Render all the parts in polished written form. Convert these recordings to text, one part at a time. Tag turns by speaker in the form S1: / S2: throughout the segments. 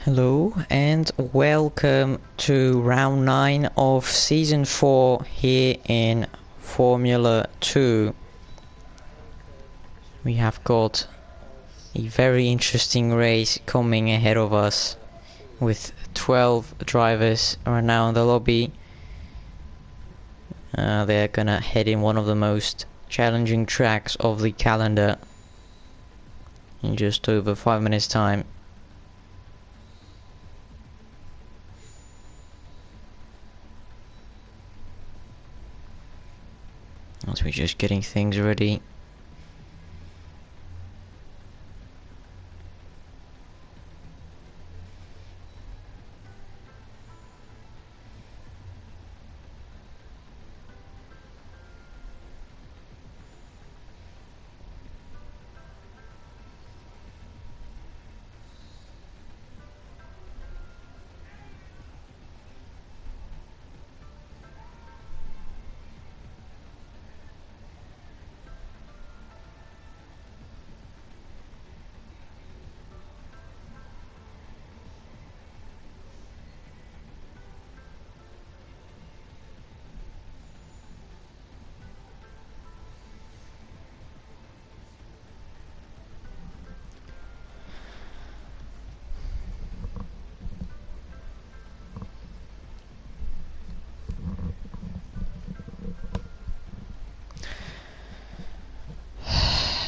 S1: Hello and welcome to round 9 of season 4 here in Formula 2. We have got a very interesting race coming ahead of us with 12 drivers right now in the lobby. They're gonna head in one of the most challenging tracks of the calendar in just over 5 minutes time. As we're just getting things ready.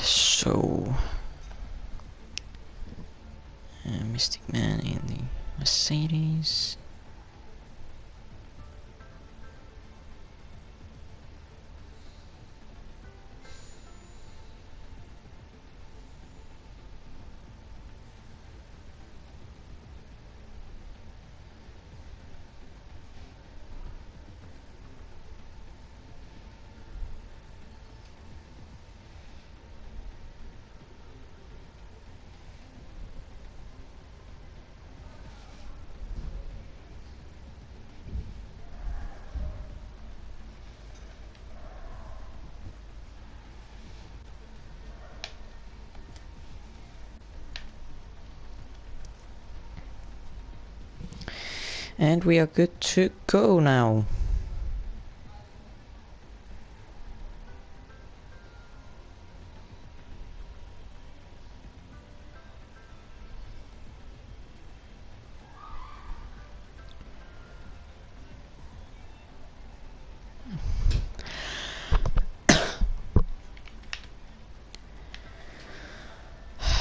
S1: So, Mystic Man in the Mercedes. And we are good to go now.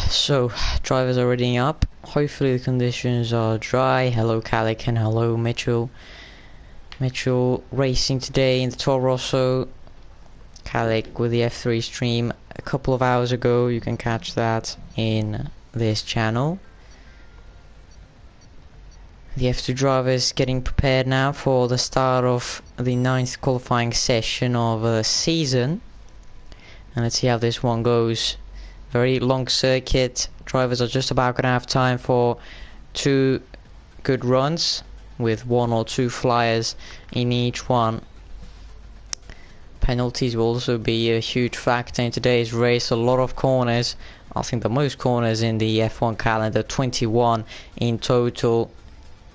S1: So, drivers are readying up. Hopefully the conditions are dry. Hello Calic and hello Mitchell. Mitchell racing today in the Toro Rosso. Calic with the F3 stream a couple of hours ago. You can catch that in this channel. The F2 drivers getting prepared now for the start of the 9th qualifying session of the season. And let's see how this one goes. Very long circuit. Drivers are just about going to have time for 2 good runs with 1 or 2 flyers in each one. Penalties will also be a huge factor in today's race. A lot of corners. I think the most corners in the F1 calendar, 21 in total,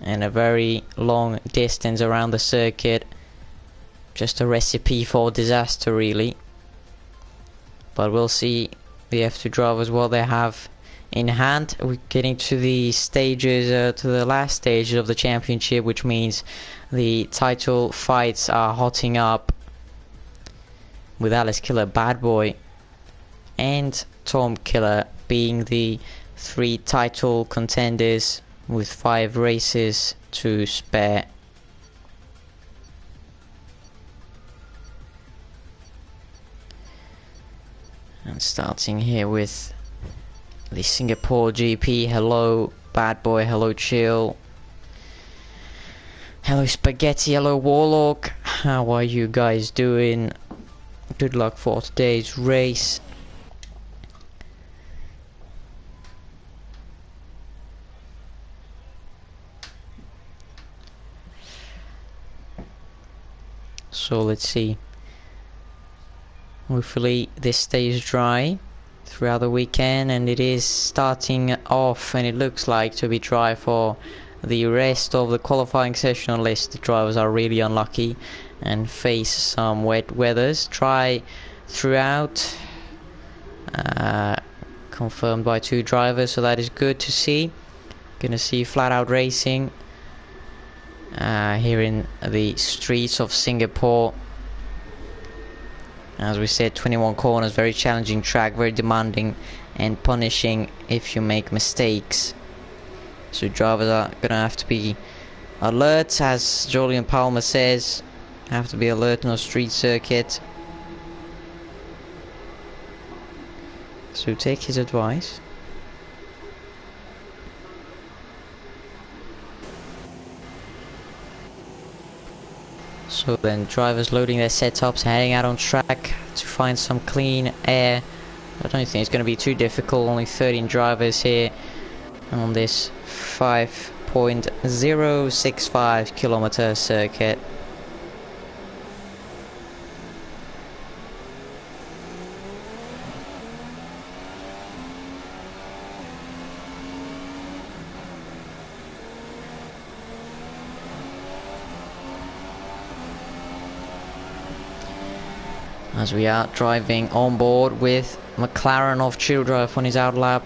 S1: and a very long distance around the circuit. Just a recipe for disaster really. But we'll see the F2 drivers what they have in hand. We're getting to the stages, to the last stages of the championship, which means the title fights are hotting up with Alice Killer, Bad Boy and Tom Killer being the 3 title contenders with 5 races to spare. And starting here with the Singapore GP. Hello Bad Boy, hello Chill, hello Spaghetti, hello Warlock. How are you guys doing? Good luck for today's race. So let's see. Hopefully this stays dry. throughout the weekend, and it is starting off, and it looks like to be dry for the rest of the qualifying session, unless the drivers are really unlucky and face some wet weathers. Dry throughout, confirmed by 2 drivers, so that is good to see. Gonna see flat out racing here in the streets of Singapore. As we said, 21 corners, very challenging track, very demanding and punishing if you make mistakes. So drivers are gonna have to be alert, as Jolyon Palmer says, have to be alert on a street circuit. So take his advice. So then drivers loading their setups, heading out on track to find some clean air. I don't think it's going to be too difficult, only 13 drivers here on this 5.065 kilometer circuit. As we are driving on board with McLaren off Childdrive on his out lap.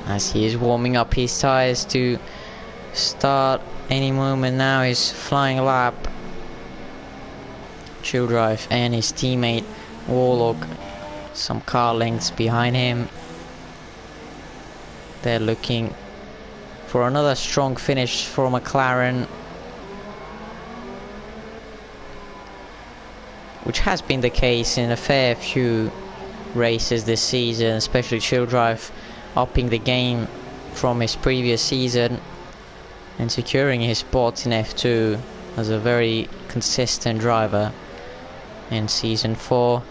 S1: As he is warming up his tyres to start any moment now his flying lap. Childdrive and his teammate Warlock some car lengths behind him. They're looking for another strong finish for McLaren, which has been the case in a fair few races this season, especially Childdrive upping the game from his previous season and securing his spot in F2 as a very consistent driver in season 4.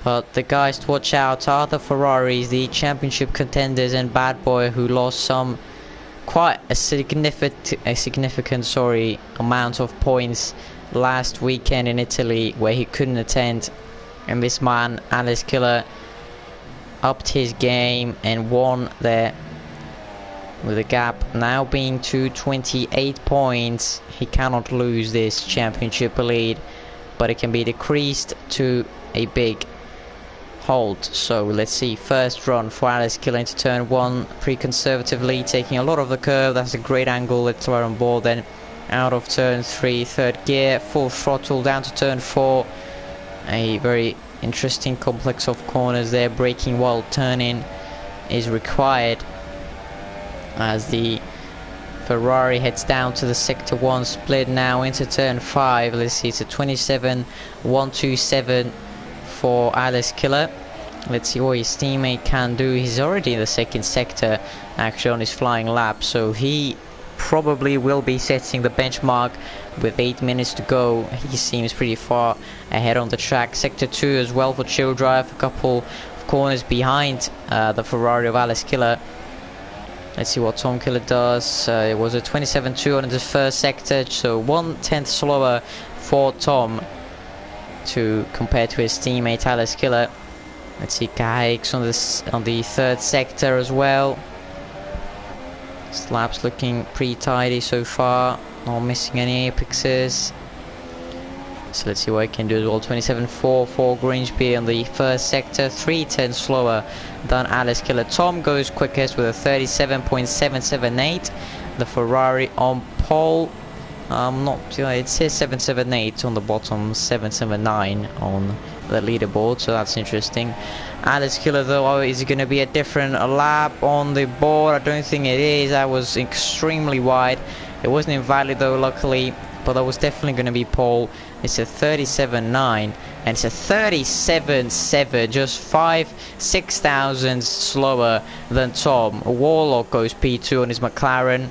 S1: But the guys to watch out are the Ferraris, the championship contenders, and Bad Boy, who lost quite a significant amount of points last weekend in Italy, where he couldn't attend, and this man Alex Killer upped his game and won there, with the gap now being to 28 points. He cannot lose this championship lead, but it can be decreased to a big hold. So let's see, first run for Alex Killer into turn 1, pretty conservatively, taking a lot of the curve. That's a great angle. Let's throw on board. Then out of turn 3, third gear, full throttle down to turn 4. A very interesting complex of corners there. Braking while turning is required as the Ferrari heads down to the sector 1 split now into turn 5. Let's see, it's a 27.127 for Alex Killer. Let's see what his teammate can do. He's already in the second sector actually on his flying lap, so he probably will be setting the benchmark with 8 minutes to go. He seems pretty far ahead on the track. Sector 2 as well for Childdrive, a couple of corners behind the Ferrari of Alex Killer. Let's see what Tom Killer does. It was a 27.2 on the first sector, so 1/10 slower for Tom to compare to his teammate Alex Killer. Let's see Caix on the third sector as well. This lap's looking pretty tidy so far, not missing any apexes. So let's see what I can do as well. 27.4 for Grimsby on the first sector, 3/10 slower than Alex Killer. Tom goes quickest with a 37.778. The Ferrari on pole, it says 778 on the bottom, 779 on the leaderboard, so that's interesting. Alex Killer though, is it going to be a different lap on the board? I don't think it is. That was extremely wide. It wasn't invalid though, luckily, but that was definitely going to be pole. It's a 37.9 and it's a 37.7, just 6 thousandths slower than Tom. Warlock goes P2 on his McLaren.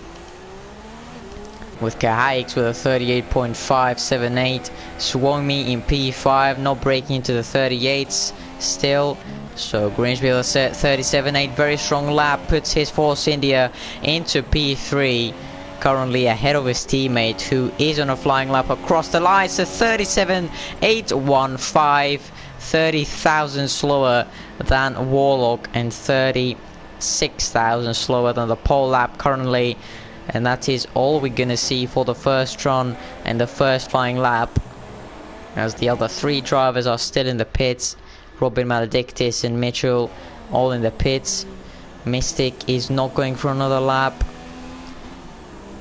S1: with Kahayks with a 38.578. Suomi in P5, not breaking into the 38s still. So Grangebiel has set 37.8, very strong lap, puts his Force India into P3. Currently ahead of his teammate, who is on a flying lap across the line. So 37.815, 30,000 slower than Warlock and 36,000 slower than the pole lap currently. And that is all we're gonna see for the first run and the first flying lap, as the other three drivers are still in the pits. Robin, Maledictus and Mitchell all in the pits. Mystic is not going for another lap.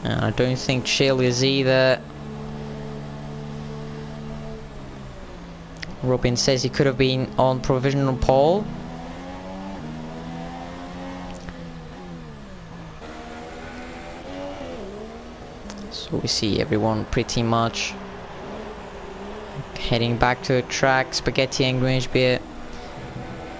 S1: I don't think Chill is either. Robin says he could have been on provisional pole. So we see everyone pretty much heading back to the track. Spaghetti and Grangebier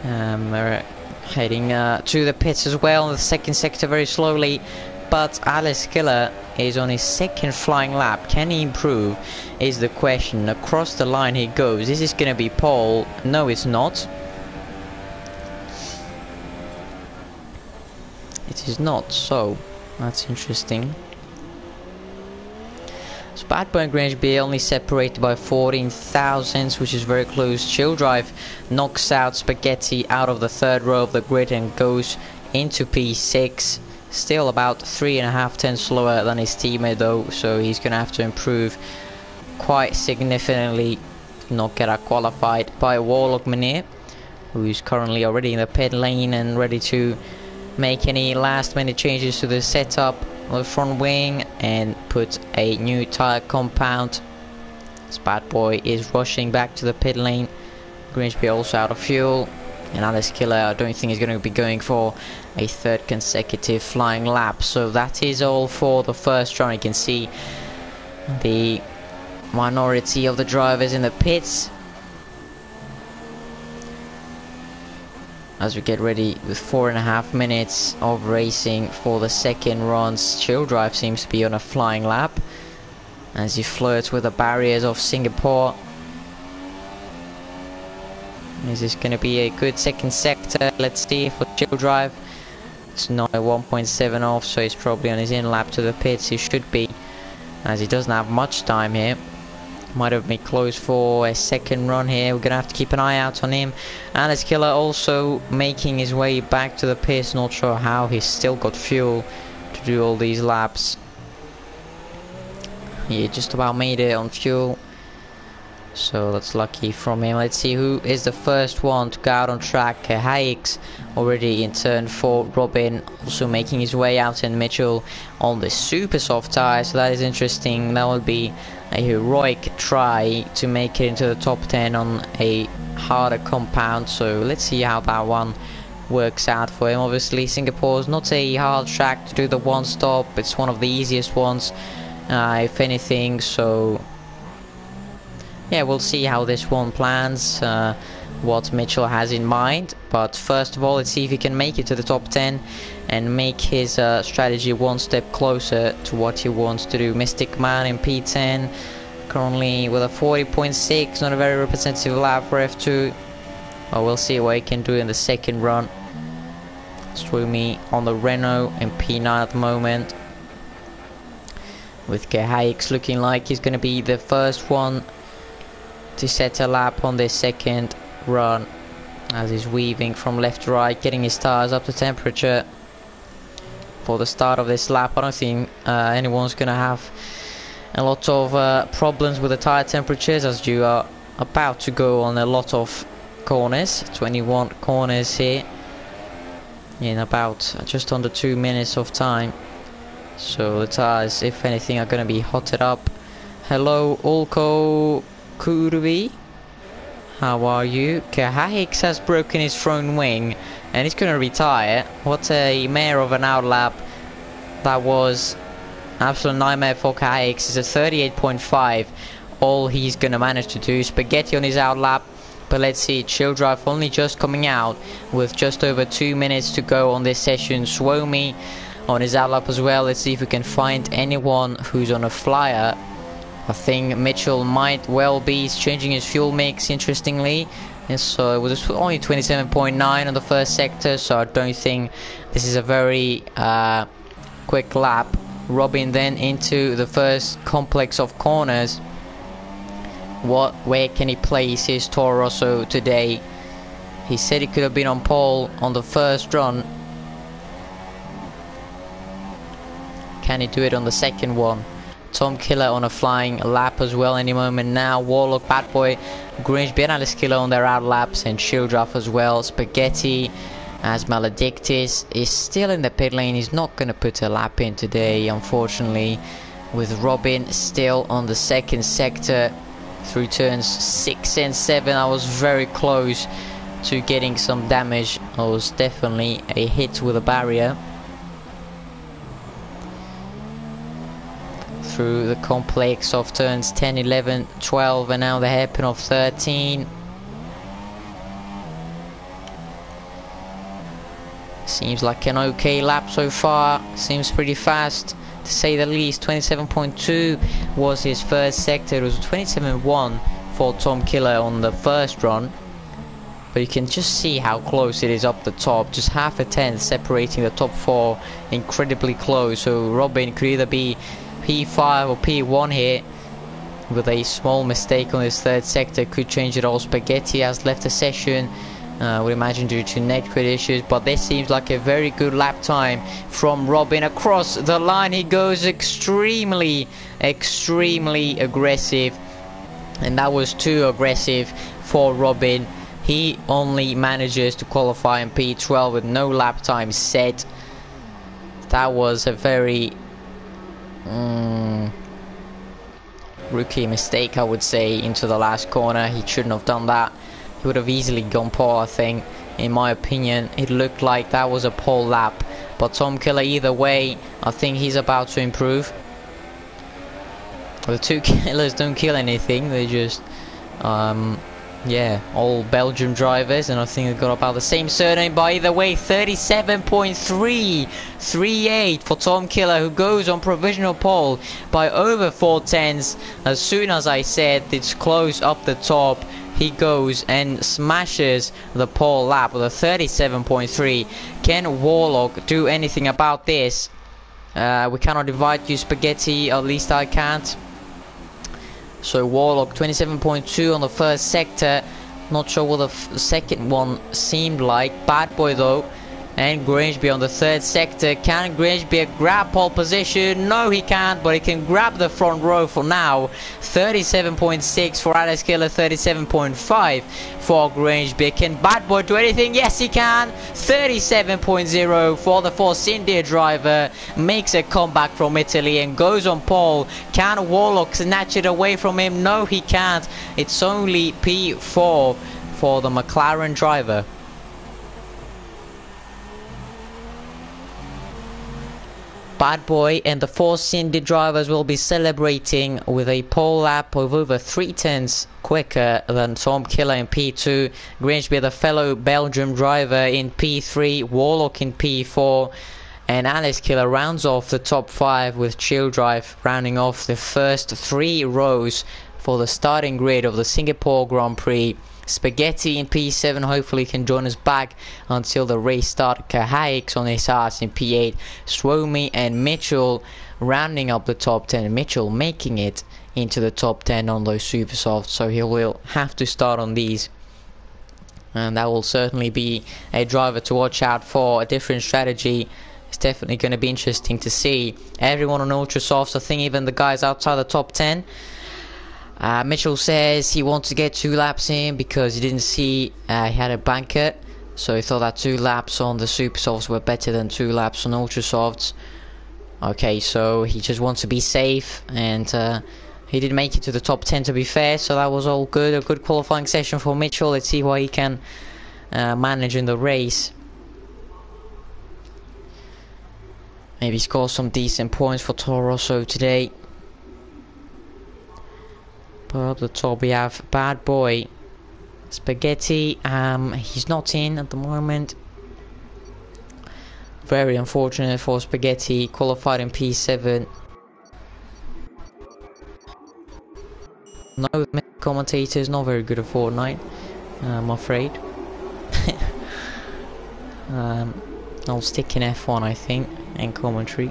S1: are heading to the pits as well in the second sector very slowly. But Alex Killer is on his second flying lap. Can he improve is the question. Across the line he goes. Is this going to be pole? No, it's not. It is not, so that's interesting. So Bad Boy and Grangebier only separated by 14 thousandths, which is very close. Chill Drive knocks out Spaghetti out of the third row of the grid and goes into P6. Still about 3.5 tenths slower than his teammate though, so he's gonna have to improve quite significantly to not get out qualified by Warlock Munir, who's currently already in the pit lane and ready to make any last minute changes to the setup of the front wing and put a new tire compound. This Bad Boy is rushing back to the pit lane. Grangebier also out of fuel. And Alice Killer, I don't think he's going to be going for a third consecutive flying lap. So that is all for the first run. You can see the minority of the drivers in the pits as we get ready with 4.5 minutes of racing for the second runs. Chill Drive seems to be on a flying lap as he flirts with the barriers of Singapore. Is this going to be a good second sector? Let's see for Chill Drive. It's not a 1.7 off, so he's probably on his in lap to the pits. He should be, as he doesn't have much time here. Might have been close for a second run here. We're going to have to keep an eye out on him. Alice Killer also making his way back to the pits. Not sure how he's still got fuel to do all these laps. He just about made it on fuel, so that's lucky from him. Let's see who is the first one to go out on track. Hayeks already in turn 4. Robin also making his way out, and Mitchell on the super soft tire, so that is interesting. That will be a heroic try to make it into the top 10 on a harder compound, so let's see how that one works out for him. Obviously Singapore is not a hard track to do the one stop, it's one of the easiest ones if anything, so yeah, we'll see how this one plans, what Mitchell has in mind. But first of all, let's see if he can make it to the top 10 and make his strategy one step closer to what he wants to do. Mystic Man in P10, currently with a 40.6, not a very representative lap for F2. But we'll see what he can do in the second run. Swoomy on the Renault in P9 at the moment, with Hayeks looking like he's going to be the first one to set a lap on this second run, as he's weaving from left to right, getting his tires up to temperature for the start of this lap. I don't think anyone's gonna have a lot of problems with the tire temperatures, as you are about to go on a lot of corners. 21 corners here in about just under 2 minutes of time, so the tires, if anything, are gonna be hotted up. Hello Ulko Kurvi, how are you? Kahayeks has broken his front wing and he's gonna retire. What a mare of an outlap that was. Absolute nightmare for Kahayeks. It's a 38.5 all he's gonna manage to do. Spaghetti on his outlap, but let's see, Chill Drive only just coming out with just over 2 minutes to go on this session. Suomi on his outlap as well. Let's see if we can find anyone who's on a flyer. I think Mitchell might well be. He's changing his fuel mix, interestingly. And so it was only 27.9 on the first sector, so I don't think this is a very quick lap. Robin then into the first complex of corners. Where can he place his Toro Rosso today? He said he could have been on pole on the first run. Can he do it on the second one? Tom Killer on a flying lap as well any moment now. Warlock, Bad Boy, Grimsby and Alice Killer on their out laps, and Childraff as well. Spaghetti as Maledictus is still in the pit lane. He's not going to put a lap in today, unfortunately, with Robin still on the second sector through turns 6 and 7. I was very close to getting some damage. I was definitely a hit with a barrier. Through the complex of turns 10, 11, 12 and now the hairpin of 13. Seems like an okay lap so far. Seems pretty fast to say the least. 27.2 was his first sector. It was 27.1 for Tom Killer on the first run. But you can just see how close it is up the top. Just half a tenth separating the top 4. Incredibly close. So Robin could either be P5 or P1 here, with a small mistake on his third sector could change it all. Spaghetti has left the session, would imagine due to netcode issues, but this seems like a very good lap time from Robin. Across the line he goes, extremely aggressive, and that was too aggressive for Robin. He only manages to qualify in P12 with no lap time set. That was a very rookie mistake, I would say, into the last corner. He shouldn't have done that. He would have easily gone pole, I think. In my opinion, it looked like that was a pole lap. But Tom Killer, either way, I think he's about to improve. The two killers don't kill anything. They just yeah, all Belgium drivers, and I think they've got about the same surname, but either way, 37.338 for Tom Killer, who goes on provisional pole by over 4 tenths. As soon as I said it's close up the top, he goes and smashes the pole lap with a 37.3. Can Warlock do anything about this? We cannot invite you, Spaghetti, at least I can't. So Warlock 27.2 on the first sector. Not sure what the second one seemed like. Bad Boy though, and Grimsby on the third sector. Can Grimsby grab pole position? No, he can't, but he can grab the front row for now. 37.6 for Alice Killer, 37.5 for Grimsby. Can Bad Boy do anything? Yes, he can. 37.0 for the Force India driver. Makes a comeback from Italy and goes on pole. Can Warlock snatch it away from him? No, he can't. It's only P4 for the McLaren driver. Bad Boy and the Force India drivers will be celebrating with a pole lap of over 3 tenths quicker than Tom Killer in P2. Grimsby, the fellow Belgium driver, in P3. Warlock in P4. And Alice Killer rounds off the top 5 with Childraff rounding off the first 3 rows for the starting grid of the Singapore Grand Prix. Spaghetti in P7 hopefully can join us back until the race start. Kahayeks on his ass in P8. Swomi and Mitchell rounding up the top 10. Mitchell making it into the top 10 on those super softs, so he will have to start on these. And that will certainly be a driver to watch out for. A different strategy. It's definitely going to be interesting to see. Everyone on ultra softs, I think even the guys outside the top 10. Mitchell says he wants to get 2 laps in because he didn't see he had a banker, so he thought that 2 laps on the super softs were better than 2 laps on ultra softs. Okay, so he just wants to be safe, and he did make it to the top 10 to be fair, so that was all good. A good qualifying session for Mitchell. Let's see what he can manage in the race. Maybe score some decent points for Toro Rosso today. But up the top we have Bad Boy, Spaghetti. He's not in at the moment. Very unfortunate for Spaghetti, qualified in P7. No, commentator is not very good at Fortnite, I'm afraid. I'll stick in F1, I think, and commentary.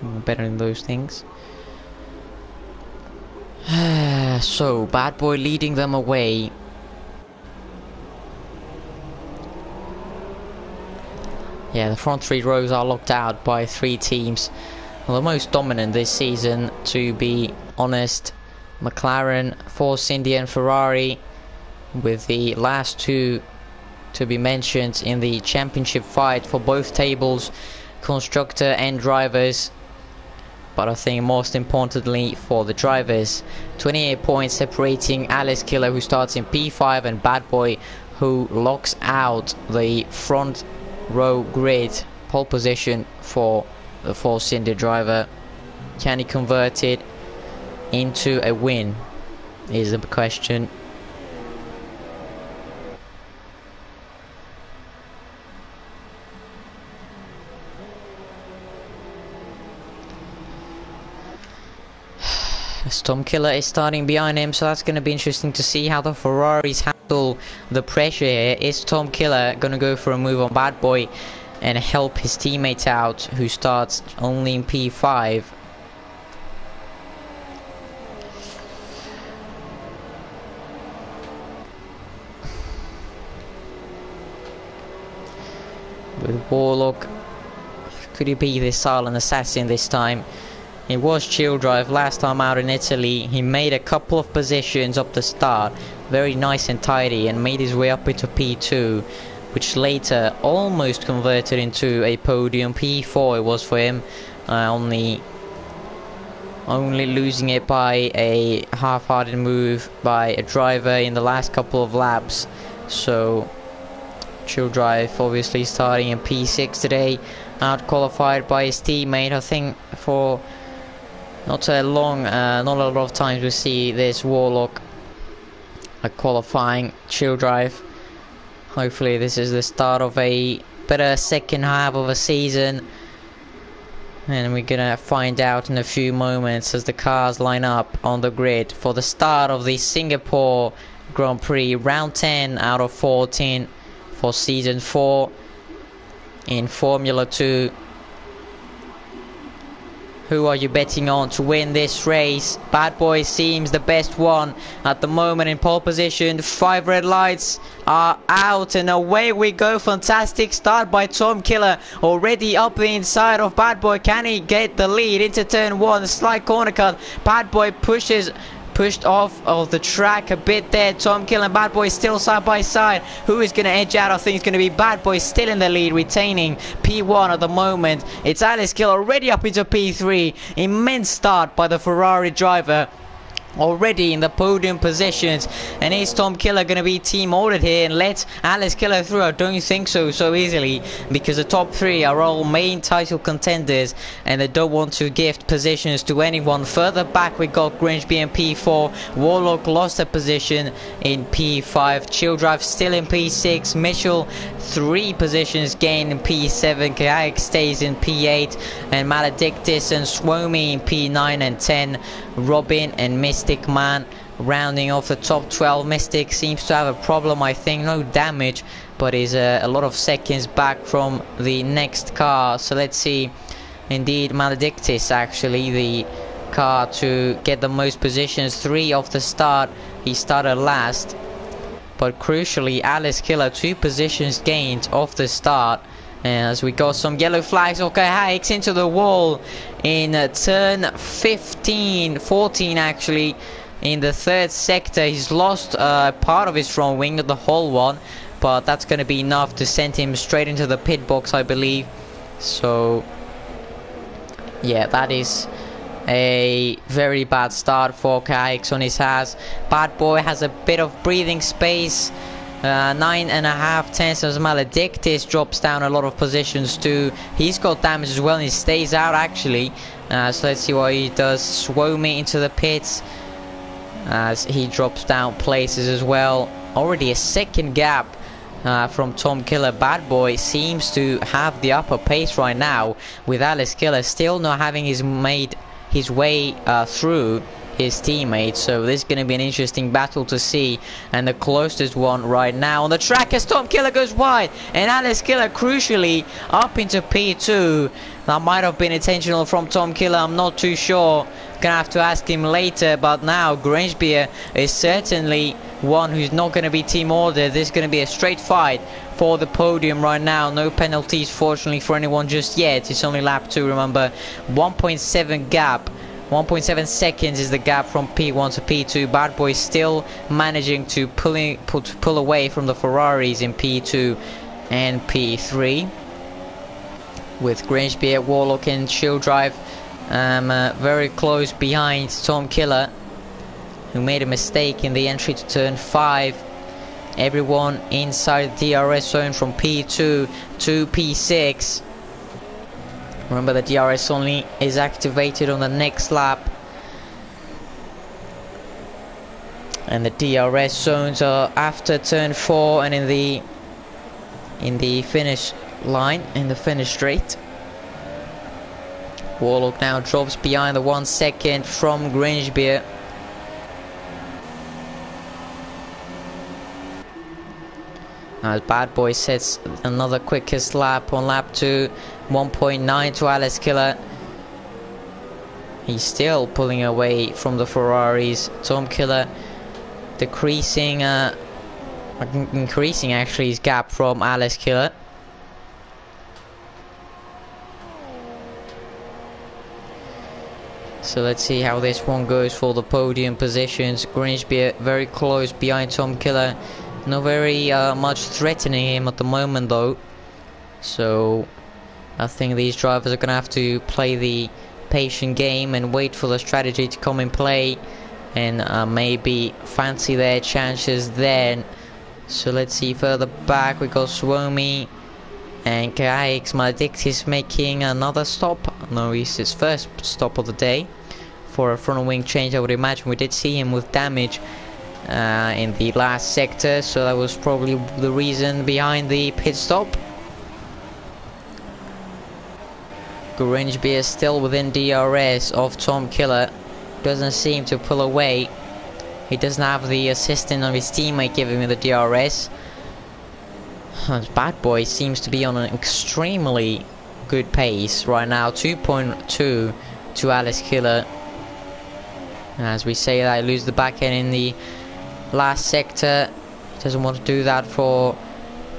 S1: I'm better in those things. So, Bad Boy leading them away. Yeah, the front three rows are locked out by three teams. Well, the most dominant this season, to be honest, McLaren, Force India and Ferrari, with the last two to be mentioned in the championship fight for both tables, constructor and drivers. But I think most importantly for the drivers, 28 points separating Alice Killer, who starts in P5, and Bad Boy, who locks out the front row grid. Pole position for the Force India driver. Can he convert it into a win is the question. Tom Killer is starting behind him, so that's going to be interesting to see how the Ferraris handle the pressure here. Is Tom Killer going to go for a move on Bad Boy and help his teammate out, who starts only in P5? With Warlock, could he be the silent assassin this time? It was Chill Drive last time out in Italy. He made a couple of positions up the start, very nice and tidy, and made his way up into P2, which later almost converted into a podium. P4 it was for him, only losing it by a half-hearted move by a driver in the last couple of laps. So Chill Drive obviously starting in P6 today, out qualified by his teammate. I think for not a lot of times we see this Warlock qualifying Chill Drive. Hopefully this is the start of a better second half of a season, and we're gonna find out in a few moments as the cars line up on the grid for the start of the Singapore Grand Prix, round 10 out of 14 for season 4 in Formula 2. Who are you betting on to win this race? Bad Boy seems the best one at the moment in pole position. 5 red lights are out and away we go. Fantastic start by Tom Killer, already up the inside of Bad Boy. Can he get the lead into turn 1? Slight corner cut. Bad Boy pushed off of the track a bit there. Tom Killer and Bad Boy still side by side. Who is going to edge out? I think it's going to be Bad Boy still in the lead, retaining P1 at the moment. It's Alice Killer already up into P3. Immense start by the Ferrari driver, already in the podium positions. And is Tom Killer going to be team ordered here and let Alice Killer through? I don't think so easily, because the top 3 are all main title contenders and they don't want to gift positions to anyone. Further back we got Grimsby in P4. Warlock lost a position in P5. Chill Drive still in P6. Mitchell 3 positions gained in P7. Kayak stays in P8, and Maledictus and Swomi in P9 and 10. Robin and Mystic Man rounding off the top 12. Mystic seems to have a problem, I think. No damage, but is a lot of seconds back from the next car. So let's see. Indeed, Maledictus actually the car to get the most positions. 3 off the start. He started last, but crucially Alice Killer 2 positions gained off the start. As we got some yellow flags. Okay, hikes into the wall in turn 14 actually, in the 3rd sector. He's lost part of his front wing, not the whole one, but that's going to be enough to send him straight into the pit box, I believe. So yeah, that is a very bad start for KX on his ass. Bad Boy has a bit of breathing space. 9.5 tenths as Maledictus drops down a lot of positions too. He's got damage as well and he stays out actually. So let's see what he does. Swomi into the pits as he drops down places as well. Already a second gap from Tom Killer. Bad Boy seems to have the upper pace right now, with Alex Killer still not having made his way through his teammates. So this is going to be an interesting battle to see, and the closest one right now on the track as Tom Killer goes wide, and Alex Killer crucially up into P2. That might have been intentional from Tom Killer, I'm not too sure, gonna have to ask him later. But now Grangebeer is certainly one who's not going to be team ordered. This is going to be a straight fight for the podium right now. No penalties fortunately for anyone just yet. It's only lap 2, remember. 1.7 gap, 1.7 seconds is the gap from P1 to P2. Bad Boy still managing to pull away from the Ferraris in P2 and P3, with Grangebeer, Warlock and Chill Drive very close behind Tom Killer, who made a mistake in the entry to turn 5. Everyone inside the DRS zone from P2 to P6. Remember, the DRS only is activated on the next lap, and the DRS zones are after turn 4 and in the finish line, in the finish straight. Warlock now drops behind the 1 second from Grangebeer. As Bad Boy sets another quickest lap on lap 2, 1.9 to Alex Killer. He's still pulling away from the Ferraris. Tom Killer decreasing, increasing actually his gap from Alex Killer. So let's see how this one goes for the podium positions. Grangebeer very close behind Tom Killer. Not very much threatening him at the moment though. So I think these drivers are going to have to play the patient game and wait for the strategy to come in play, and maybe fancy their chances then. So let's see, further back we got Suomi and KX Maledictis making another stop. No, it's his first stop of the day for a front wing change. I would imagine we did see him with damage in the last sector, so that was probably the reason behind the pit stop. Grangebeer still within DRS of Tom Killer, doesn't seem to pull away. He doesn't have the assistance of his teammate giving him the DRS. Bad Boy seems to be on an extremely good pace right now, 2.2 to Alex Killer. As we say that, lose the back end in the last sector. Doesn't want to do that for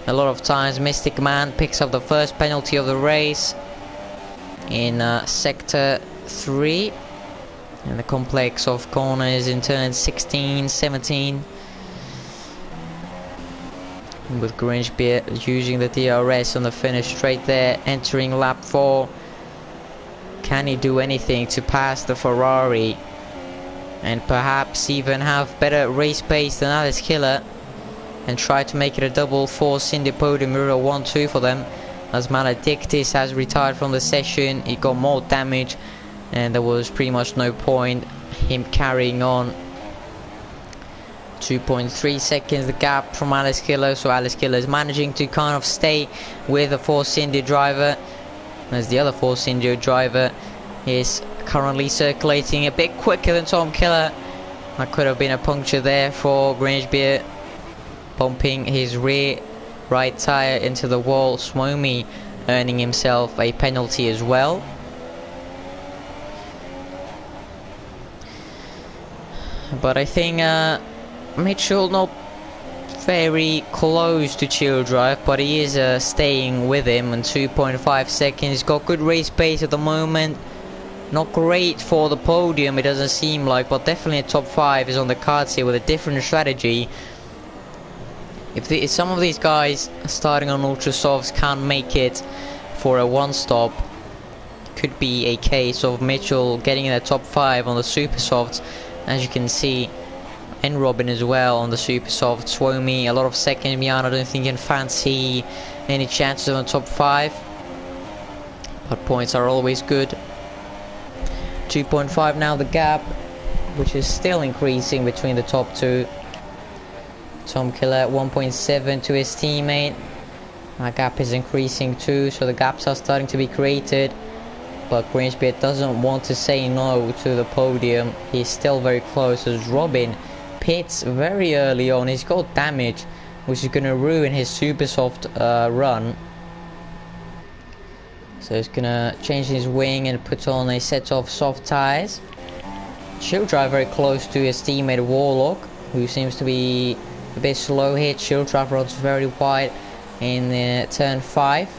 S1: a lot of times. Mystic Man picks up the first penalty of the race in sector 3, and the complex of corners in turns 16, 17, with Grangebeer using the DRS on the finish straight there, entering lap 4. Can he do anything to pass the Ferrari and perhaps even have better race pace than Alex Killer and try to make it a double force in the podium, Euro 1-2 for them, as Maledictis has retired from the session. He got more damage and there was pretty much no point him carrying on. 2.3 seconds the gap from Alex Killer, so Alex Killer is managing to kind of stay with the Force India driver, as the other Force India driver is currently circulating a bit quicker than Tom Killer. That could have been a puncture there for Grangebeer, bumping his rear right tyre into the wall. Suomi earning himself a penalty as well. But I think Mitchell not very close to Chill Drive, but he is staying with him in 2.5 seconds. He's got good race pace at the moment. Not great for the podium, it doesn't seem like, but definitely a top 5 is on the cards here with a different strategy. If some of these guys starting on Ultra Softs can't make it for a one stop, could be a case of Mitchell getting in the top 5 on the Super Softs, as you can see, and Robin as well on the Super Soft. Suomi a lot of second behind. I don't think you can fancy any chances on the top 5, but points are always good. 2.5 now the gap, which is still increasing between the top 2. Tom Killer 1.7 to his teammate. That gap is increasing too, so the gaps are starting to be created. But Grimsby doesn't want to say no to the podium. He's still very close as Robin pits very early on. He's got damage, which is going to ruin his super soft run. So he's going to change his wing and put on a set of soft tyres. Shield Drive very close to his teammate Warlock, who seems to be a bit slow here. Shield Drive runs very wide in turn 5.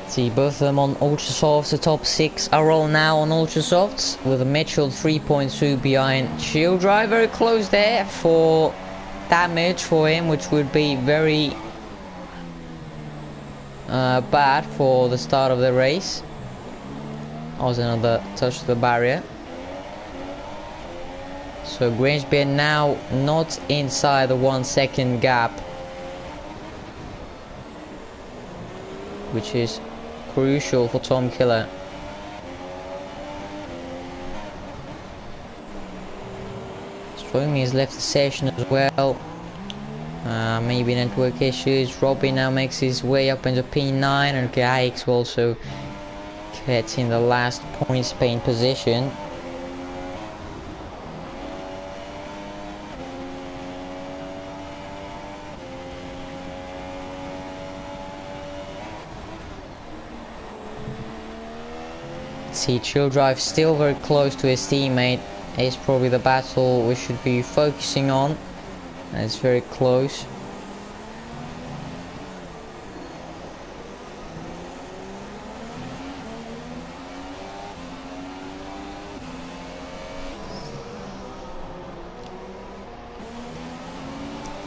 S1: See both of them on Ultra Softs. The top 6 are all now on Ultra Softs, with Mitchell 3.2 behind Shield Drive. Very close there for damage for him, which would be very bad for the start of the race. That was another touch to the barrier. So Grimsby now not inside the 1 second gap, which is crucial for Tom Killer. Stromy has left the session as well. Maybe network issues. Robbie now makes his way up into P9, and Gaix will also get in the last point Spain position. See, Chill Drive still very close to his teammate. It's probably the battle we should be focusing on. And it's very close.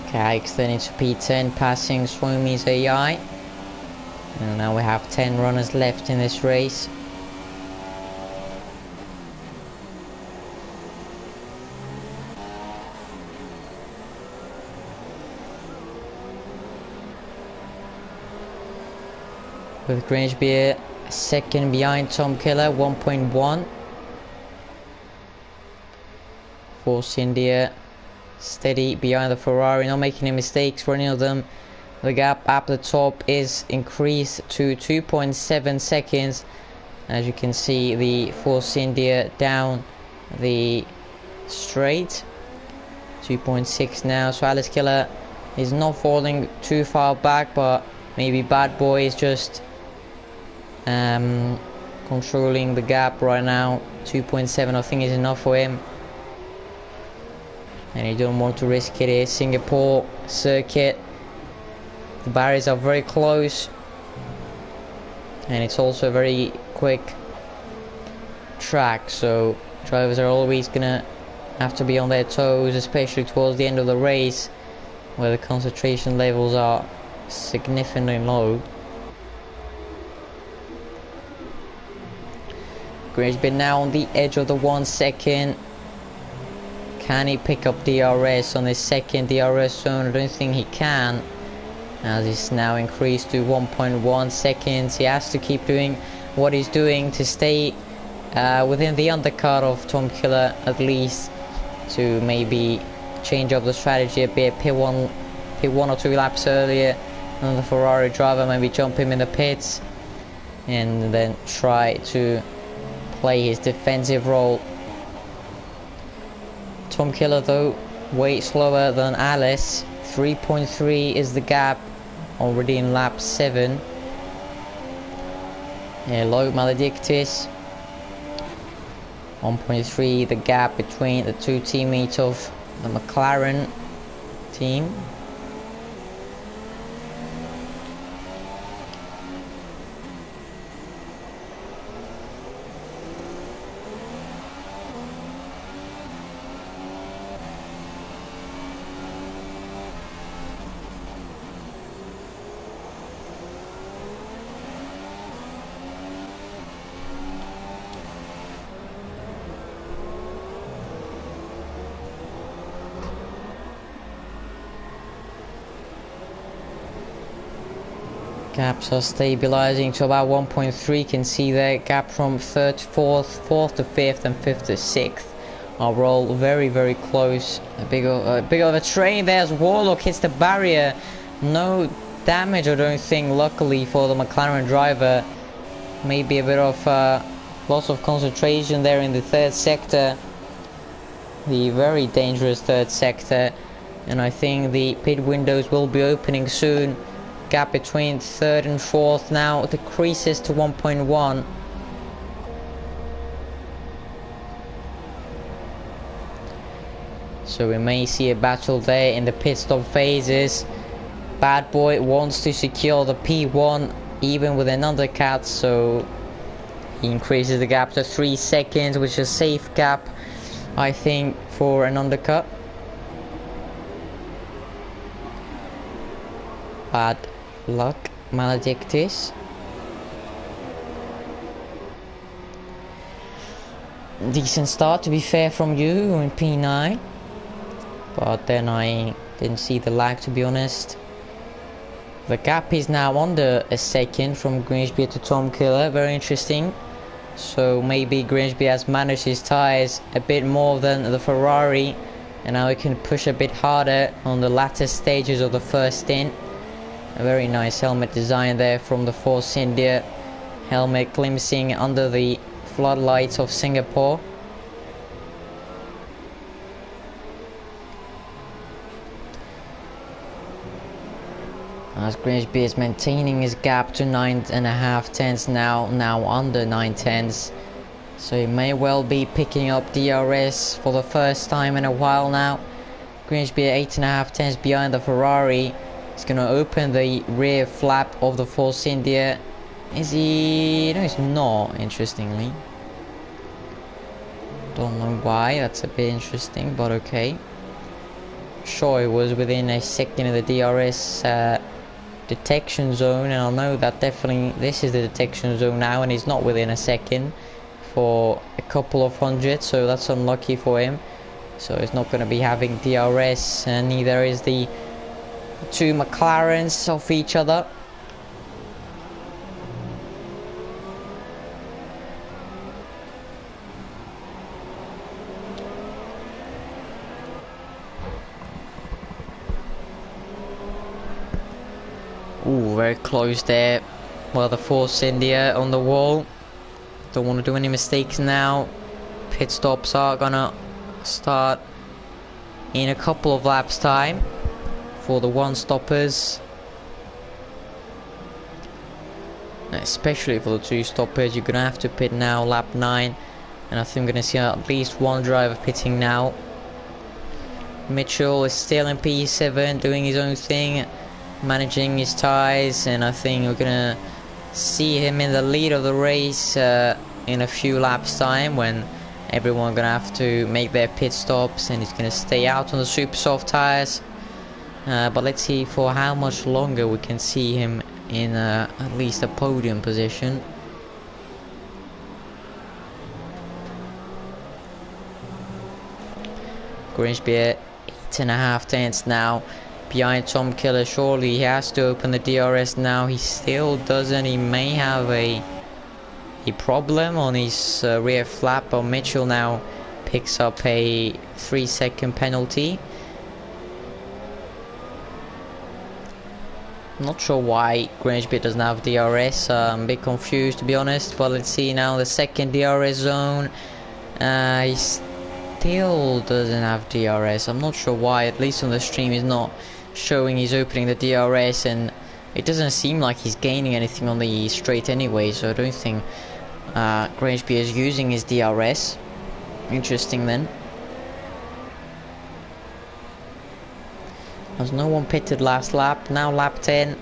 S1: Okay, extending to P10, passing Swomy's AI. And now we have 10 runners left in this race. With Grimsby second behind Tom Killer, 1.1. Force India steady behind the Ferrari, not making any mistakes for any of them. The gap up the top is increased to 2.7 seconds. As you can see, the Force India down the straight, 2.6 now. So Alice Killer is not falling too far back, but maybe Bad Boy is just controlling the gap right now. 2.7 I think is enough for him, and you don't want to risk it here. Singapore circuit, the barriers are very close, and it's also a very quick track, so drivers are always gonna have to be on their toes, especially towards the end of the race where the concentration levels are significantly low. Grimsby now on the edge of the 1 second. Can he pick up DRS on his second DRS zone? I don't think he can, as it's now increased to 1.1 seconds. He has to keep doing what he's doing to stay within the undercut of Tom Killer, at least, to maybe change up the strategy a bit. Pit one or two laps earlier than the Ferrari driver, maybe jump him in the pits and then try to play his defensive role. Tom Killer though way slower than Alice. 3.3 is the gap already in lap 7. Hello Maledictus. 1.3 the gap between the two teammates of the McLaren team. Gaps are stabilizing to about 1.3. Can see there gap from 3rd to 4th, 4th to 5th, and 5th to 6th I'll roll very, very close. A big of a train there as Warlock hits the barrier. No damage, I don't think, luckily for the McLaren driver. Maybe a bit of loss of concentration there in the third sector. The very dangerous third sector. And I think the pit windows will be opening soon. Gap between third and fourth now decreases to 1.1. So we may see a battle there in the pit stop phases. Bad Boy wants to secure the P1 even with an undercut, so he increases the gap to 3 seconds, which is a safe gap, I think, for an undercut. Bad luck, Maledictus. Decent start, to be fair, from you in P9. But then I didn't see the lag, to be honest. The gap is now under a second from Grimsby to Tom Killer. Very interesting. So maybe Grimsby has managed his tyres a bit more than the Ferrari, and now he can push a bit harder on the latter stages of the first stint. A very nice helmet design there from the Force India. Helmet glimpsing under the floodlights of Singapore. As Grimsby is maintaining his gap to 9.5 tenths now under 9 tenths. So he may well be picking up DRS for the first time in a while now. Grimsby at 8.5 tenths behind the Ferrari. He's going to open the rear flap of the Force India. Is he? No, he's not, interestingly. Don't know why, that's a bit interesting, but okay. Sure, it was within a second of the DRS detection zone, and I'll know that definitely this is the detection zone now, and he's not within a second for a couple of hundred, so that's unlucky for him. So he's not going to be having DRS, and neither is the two McLarens off each other. Ooh, very close there. Well, the Force India on the wall. Don't want to do any mistakes now. Pit stops are gonna start in a couple of laps time for the one stoppers. Especially for the two stoppers, you're gonna have to pit now, lap 9. And I think we're gonna see at least one driver pitting now. Mitchell is still in P7 doing his own thing, managing his tyres, and I think we're gonna see him in the lead of the race in a few laps time, when everyone gonna have to make their pit stops, and he's gonna stay out on the super soft tyres. But let's see for how much longer we can see him in at least a podium position. Grimsby at 8.5 tenths now behind Tom Killer. Surely he has to open the DRS now. He still doesn't. He may have a problem on his rear flap, but Mitchell now picks up a 3-second penalty. I'm not sure why Grimsby doesn't have DRS. I'm a bit confused, to be honest, but let's see now the second DRS zone. He still doesn't have DRS. I'm not sure why, at least on the stream he's not showing he's opening the DRS, and it doesn't seem like he's gaining anything on the straight anyway, so I don't think Grimsby is using his DRS. Interesting then. There's no one pitted last lap, now lap 10.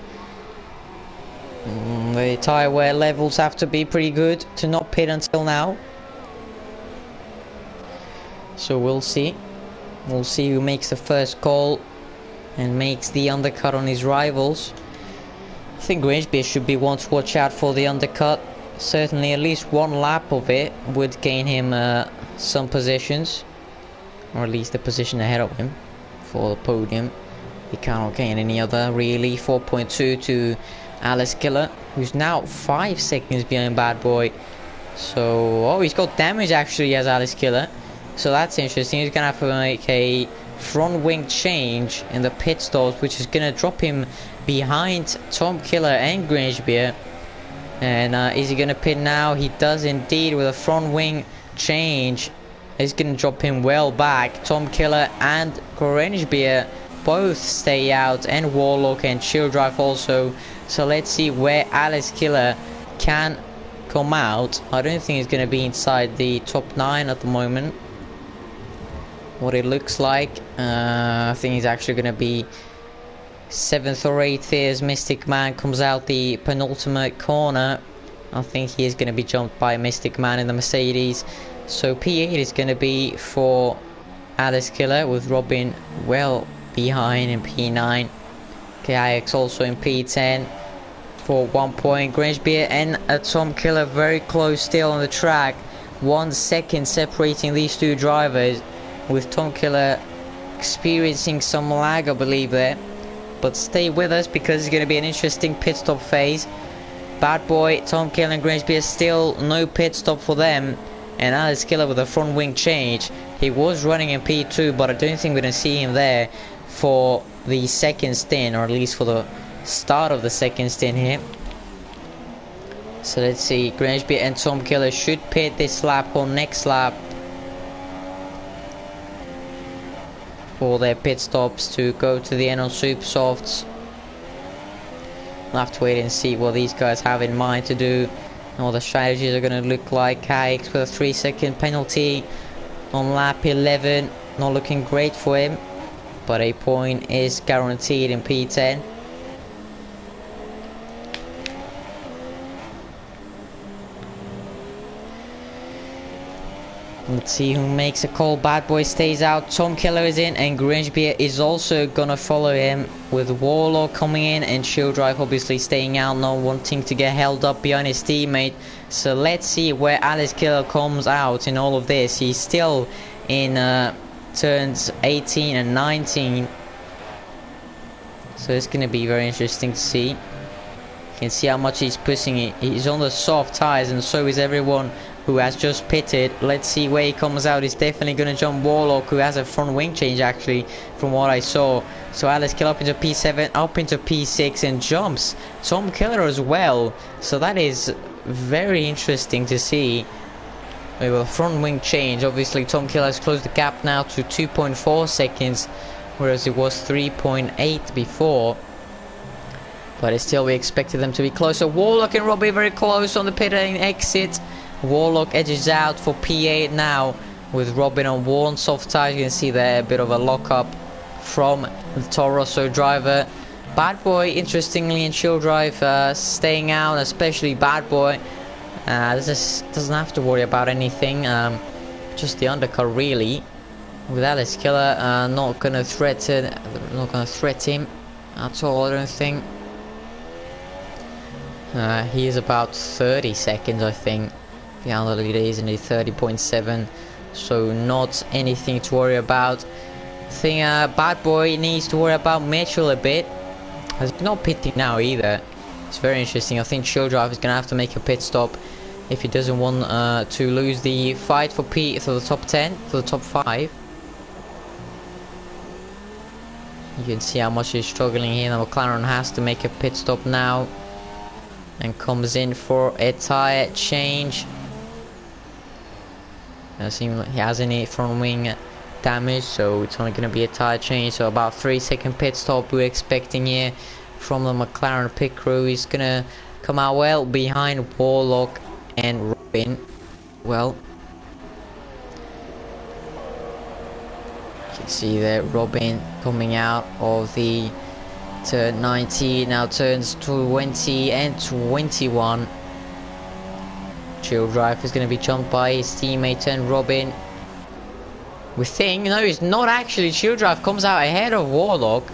S1: The tyre wear levels have to be pretty good to not pit until now. So we'll see. We'll see who makes the first call and makes the undercut on his rivals. I think Grimsby should be one to watch out for the undercut. Certainly at least one lap of it would gain him some positions, or at least a position ahead of him for the podium. He cannot gain any other really. 4.2 to Alice Killer, who's now 5 seconds behind Bad Boy. So, oh, he's got damage actually as Alice Killer. So that's interesting. He's gonna have to make a front wing change in the pit stops, which is gonna drop him behind Tom Killer and Grangebier. And is he gonna pit now? He does indeed with a front wing change. It's gonna drop him well back. Tom Killer and Grangebier both stay out, and Warlock and Chill Drive also. So let's see where Alice Killer can come out. I don't think he's gonna be inside the top 9 at the moment. What it looks like, I think he's actually gonna be 7th or 8th here as Mystic Man comes out the penultimate corner. I think he is going to be jumped by Mystic Man in the Mercedes. So P8 is going to be for Alice Killer, with Robin well behind in P9. KIX also in P10 for 1 point. Grangebier and Tom Killer very close still on the track. 1 second separating these two drivers, with Tom Killer experiencing some lag, I believe, there. But stay with us because it's going to be an interesting pit stop phase. Bad Boy, Tom Killer and Grangebier, still no pit stop for them. And Alice Killer with a front wing change. He was running in P2, but I don't think we're going to see him there for the second stint, or at least for the start of the second stint here. So let's see, Grangebier and Tom Killer should pit this lap or next lap for their pit stops to go to the end on Super Softs. We'll have to wait and see what these guys have in mind to do and what the strategies are going to look like. KIX with a 3-second penalty on lap 11, not looking great for him, but a point is guaranteed in P10. Let's see who makes a call. Bad Boy stays out, Tom Killer is in, and Grangebier is also gonna follow him, with Warlock coming in and Chill Drive obviously staying out, not wanting to get held up behind his teammate. So let's see where Alice Killer comes out in all of this. He's still in turns 18 and 19, so it's gonna be very interesting to see. You can see how much he's pushing it. He's on the soft tires, and so is everyone who has just pitted. Let's see where he comes out. He's definitely going to jump Warlock, who has a front wing change actually from what I saw. So Alice Killer up into P7, up into P6, and jumps Tom Killer as well. So that is very interesting to see. With a front wing change, obviously Tom Killer has closed the gap now to 2.4 seconds, whereas it was 3.8 before. But still, we expected them to be closer. Warlock and Robbie very close on the pit lane exit. Warlock edges out for P8 now, with Robin on worn soft tires. You can see there a bit of a lock-up from the Toro Rosso driver. Bad Boy, interestingly, in Chill Drive staying out, especially Bad Boy. Doesn't have to worry about anything, just the undercut really. With Alice Killer not gonna threat him at all, I don't think. He is about 30 seconds, I think. Behind the leader is in the 30.7, so not anything to worry about. I think Bad Boy needs to worry about Mitchell a bit. He's not pitting now either. It's very interesting. I think Chill Drive is gonna have to make a pit stop if he doesn't want to lose the fight for the top 10, for the top 5. You can see how much he's struggling here. The McLaren has to make a pit stop now, and comes in for a tyre change. Doesn't seem like he has any front wing damage, so it's only going to be a tyre change. So about 3-second pit stop we're expecting here from the McLaren pit crew. He's going to come out well behind Warlock and Robin. Well, you can see there Robin coming out of the turn 19, now turns 20 and 21. Chill Drive is going to be jumped by his teammate and Robin. We think, no, it's not actually. Chill Drive comes out ahead of Warlock.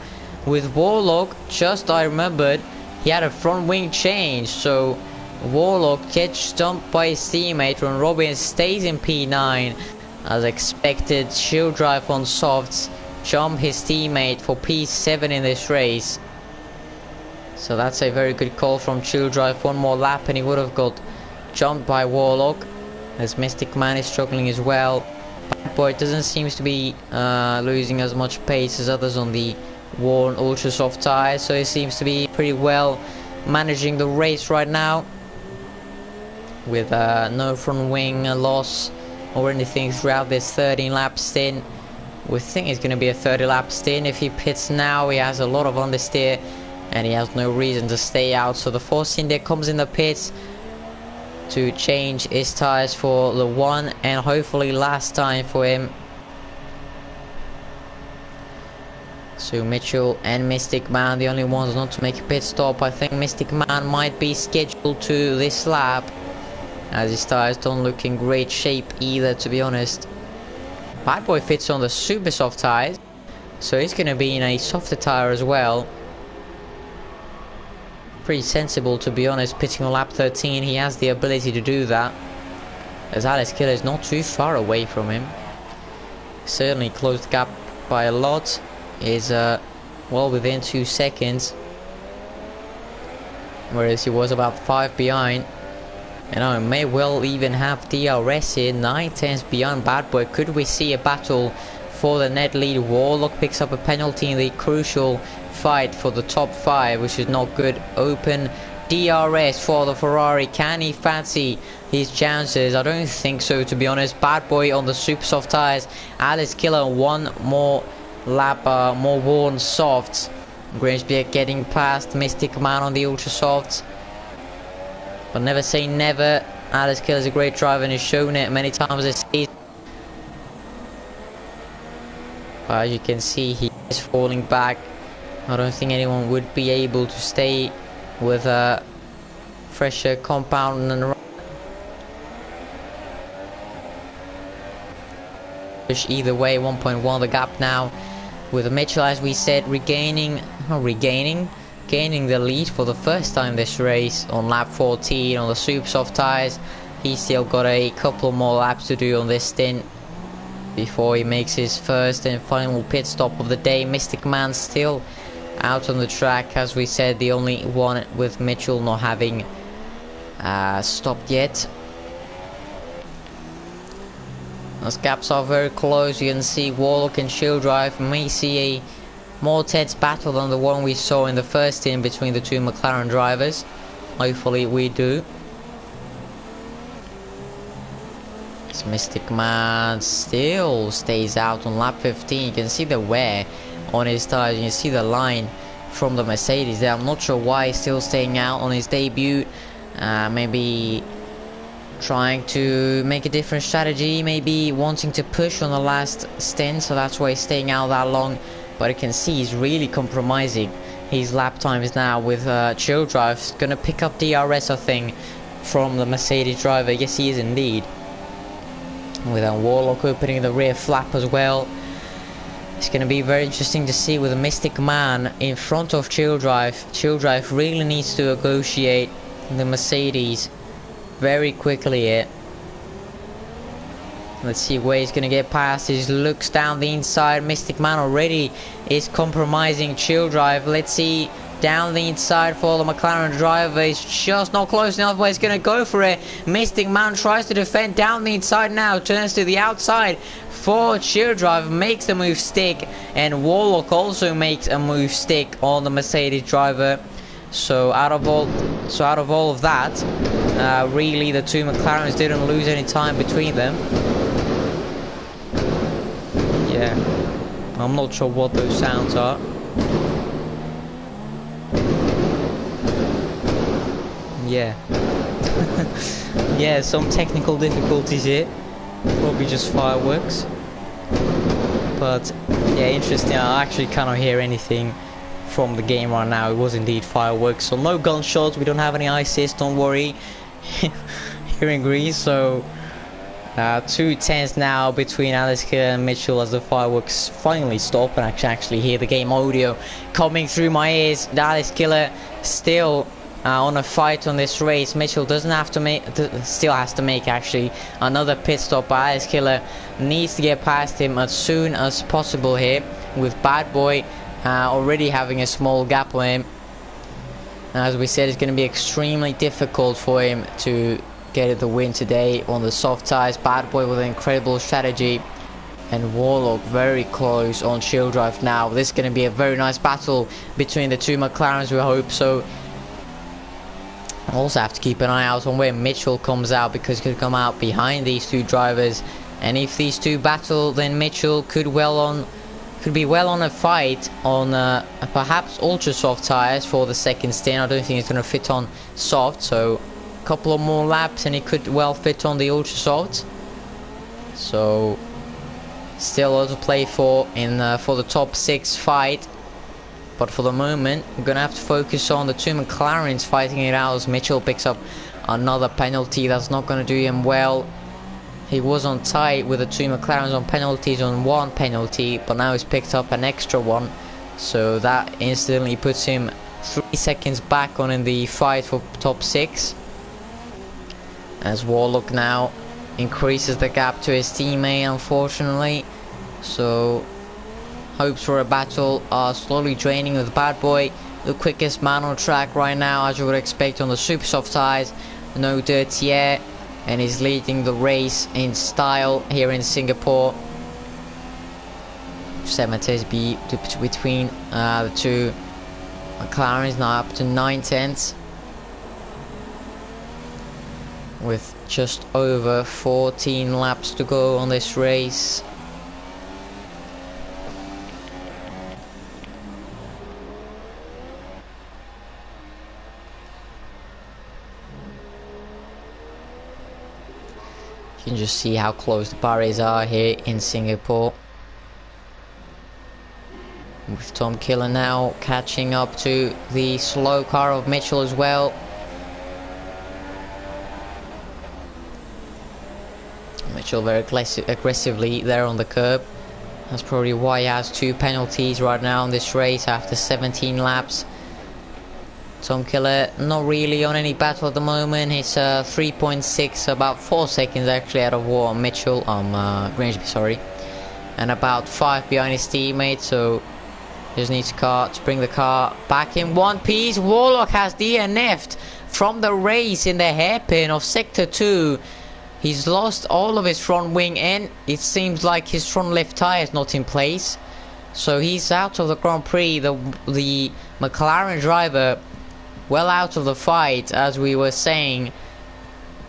S1: With Warlock, just I remembered, he had a front wing change, so Warlock gets jumped by his teammate when Robin stays in P9. As expected, Chill Drive on softs jump his teammate for P7 in this race. So that's a very good call from Chill Drive. One more lap and he would have got jumped by Warlock, as Mystic Man is struggling as well. Bad Boy doesn't seem to be losing as much pace as others on the worn ultra soft tires, so he seems to be pretty well managing the race right now, with no front wing loss or anything throughout this 13 lap stint. We think it's going to be a 30 lap stint. If he pits now, he has a lot of understeer and he has no reason to stay out, so the Force India comes in the pits to change his tires for the one and hopefully last time for him. So Mitchell and Mystic Man, the only ones not to make a pit stop. I think Mystic Man might be scheduled to this lap, as his tires don't look in great shape either, to be honest. Bad Boy fits on the super soft tires, so he's going to be in a softer tire as well. Pretty sensible, to be honest, pitting on lap 13. He has the ability to do that, as Alex Killer is not too far away from him. Certainly closed the gap by a lot. Is well within 2 seconds, whereas he was about 5 behind. And I may well even have DRS here, 9/10 behind Bad Boy. Could we see a battle for the net lead? Warlock picks up a penalty in the crucial fight for the top 5, which is not good. Open DRS for the Ferrari. Can he fancy his chances? I don't think so, to be honest. Bad Boy on the super soft tires. Alice Killer one more lap, more worn softs. Grimsby getting past Mystic Man on the ultra softs, but never say never. Alice Killer is a great driver and has shown it many times this season. But as you can see, he is falling back. I don't think anyone would be able to stay with a fresher compound and either way. 1.1 the gap now, with Mitchell, as we said, gaining the lead for the first time this race on lap 14 on the super soft tires. He's still got a couple more laps to do on this stint before he makes his first and final pit stop of the day. Mystic Man still out on the track, as we said, the only one, with Mitchell not having stopped yet. Those gaps are very close. You can see Warlock and Shield Drive may see a more tense battle than the one we saw in the first stint between the two McLaren drivers. Hopefully we do. This Mystic Man still stays out on lap 15. You can see the wear on his tires. You can see the line from the Mercedes there. I'm not sure why he's still staying out on his debut. Maybe trying to make a different strategy, maybe wanting to push on the last stint, so that's why he's staying out that long. But you can see he's really compromising his lap times now with Chill Drive. Gonna pick up DRS, I think, from the Mercedes driver. Yes, he is indeed, with a Warlock opening the rear flap as well. It's going to be very interesting to see with a Mystic Man in front of Chill Drive. Chill Drive really needs to negotiate the Mercedes very quickly here. Let's see where he's going to get past. He looks down the inside. Mystic Man already is compromising Chill Drive. Let's see, down the inside for the McLaren driver. He's just not close enough, but he's going to go for it. Mystic Man tries to defend down the inside now. Turns to the outside for Chill Drive. Makes the move stick. And Warlock also makes a move stick on the Mercedes driver. So out of all of that, really the two McLarens didn't lose any time between them. Yeah, I'm not sure what those sounds are. Yeah. Yeah, some technical difficulties here. Probably just fireworks. But yeah, interesting. I actually cannot hear anything from the game right now. It was indeed fireworks. So no gunshots. We don't have any ISIS, don't worry. Here in Greece. So 2-10 now between Alex Killer and Mitchell as the fireworks finally stop, and I can actually hear the game audio coming through my ears. Alex Killer still on a fight on this race. Mitchell doesn't have to make, still has to make actually another pit stop, but Alex Killer needs to get past him as soon as possible here, with Bad Boy already having a small gap on him. As we said, it's going to be extremely difficult for him to get the win today on the soft tires. Bad Boy with an incredible strategy and Warlock very close on Shield Drive now. This is going to be a very nice battle between the two McLarens, we hope so. Also have to keep an eye out on where Mitchell comes out, because he could come out behind these two drivers, and if these two battle, then Mitchell could be well on a fight on perhaps ultra soft tires for the second stint. I don't think he's going to fit on soft, so a couple of more laps and he could well fit on the ultra soft. So still a lot to play for for the top 6 fight. But for the moment, we're going to have to focus on the two McLarens fighting it out as Mitchell picks up another penalty. That's not going to do him well. He was on tight with the two McLarens on penalties on 1 penalty, but now he's picked up an extra one. So that instantly puts him 3 seconds back on in the fight for top 6. As Warlock now increases the gap to his teammate, unfortunately. So hopes for a battle are slowly draining, with Bad Boy the quickest man on track right now, as you would expect on the super soft tires. No dirty air, and he's leading the race in style here in Singapore. 7 be between the two McLarens, now up to 9 tenths, with just over 14 laps to go on this race. You can just see how close the barriers are here in Singapore, with Tom Killer now catching up to the slow car of Mitchell as well. Mitchell very aggressively there on the curb. That's probably why he has 2 penalties right now in this race after 17 laps. Tom Killer not really on any battle at the moment. He's 3.6, about 4 seconds actually out of War on Mitchell, Grange, sorry, and about 5 behind his teammate. So just needs to bring the car back in one piece. Warlock has DNF'd from the race in the hairpin of Sector 2. He's lost all of his front wing, and it seems like his front left tire is not in place. So he's out of the Grand Prix. The McLaren driver well out of the fight, as we were saying.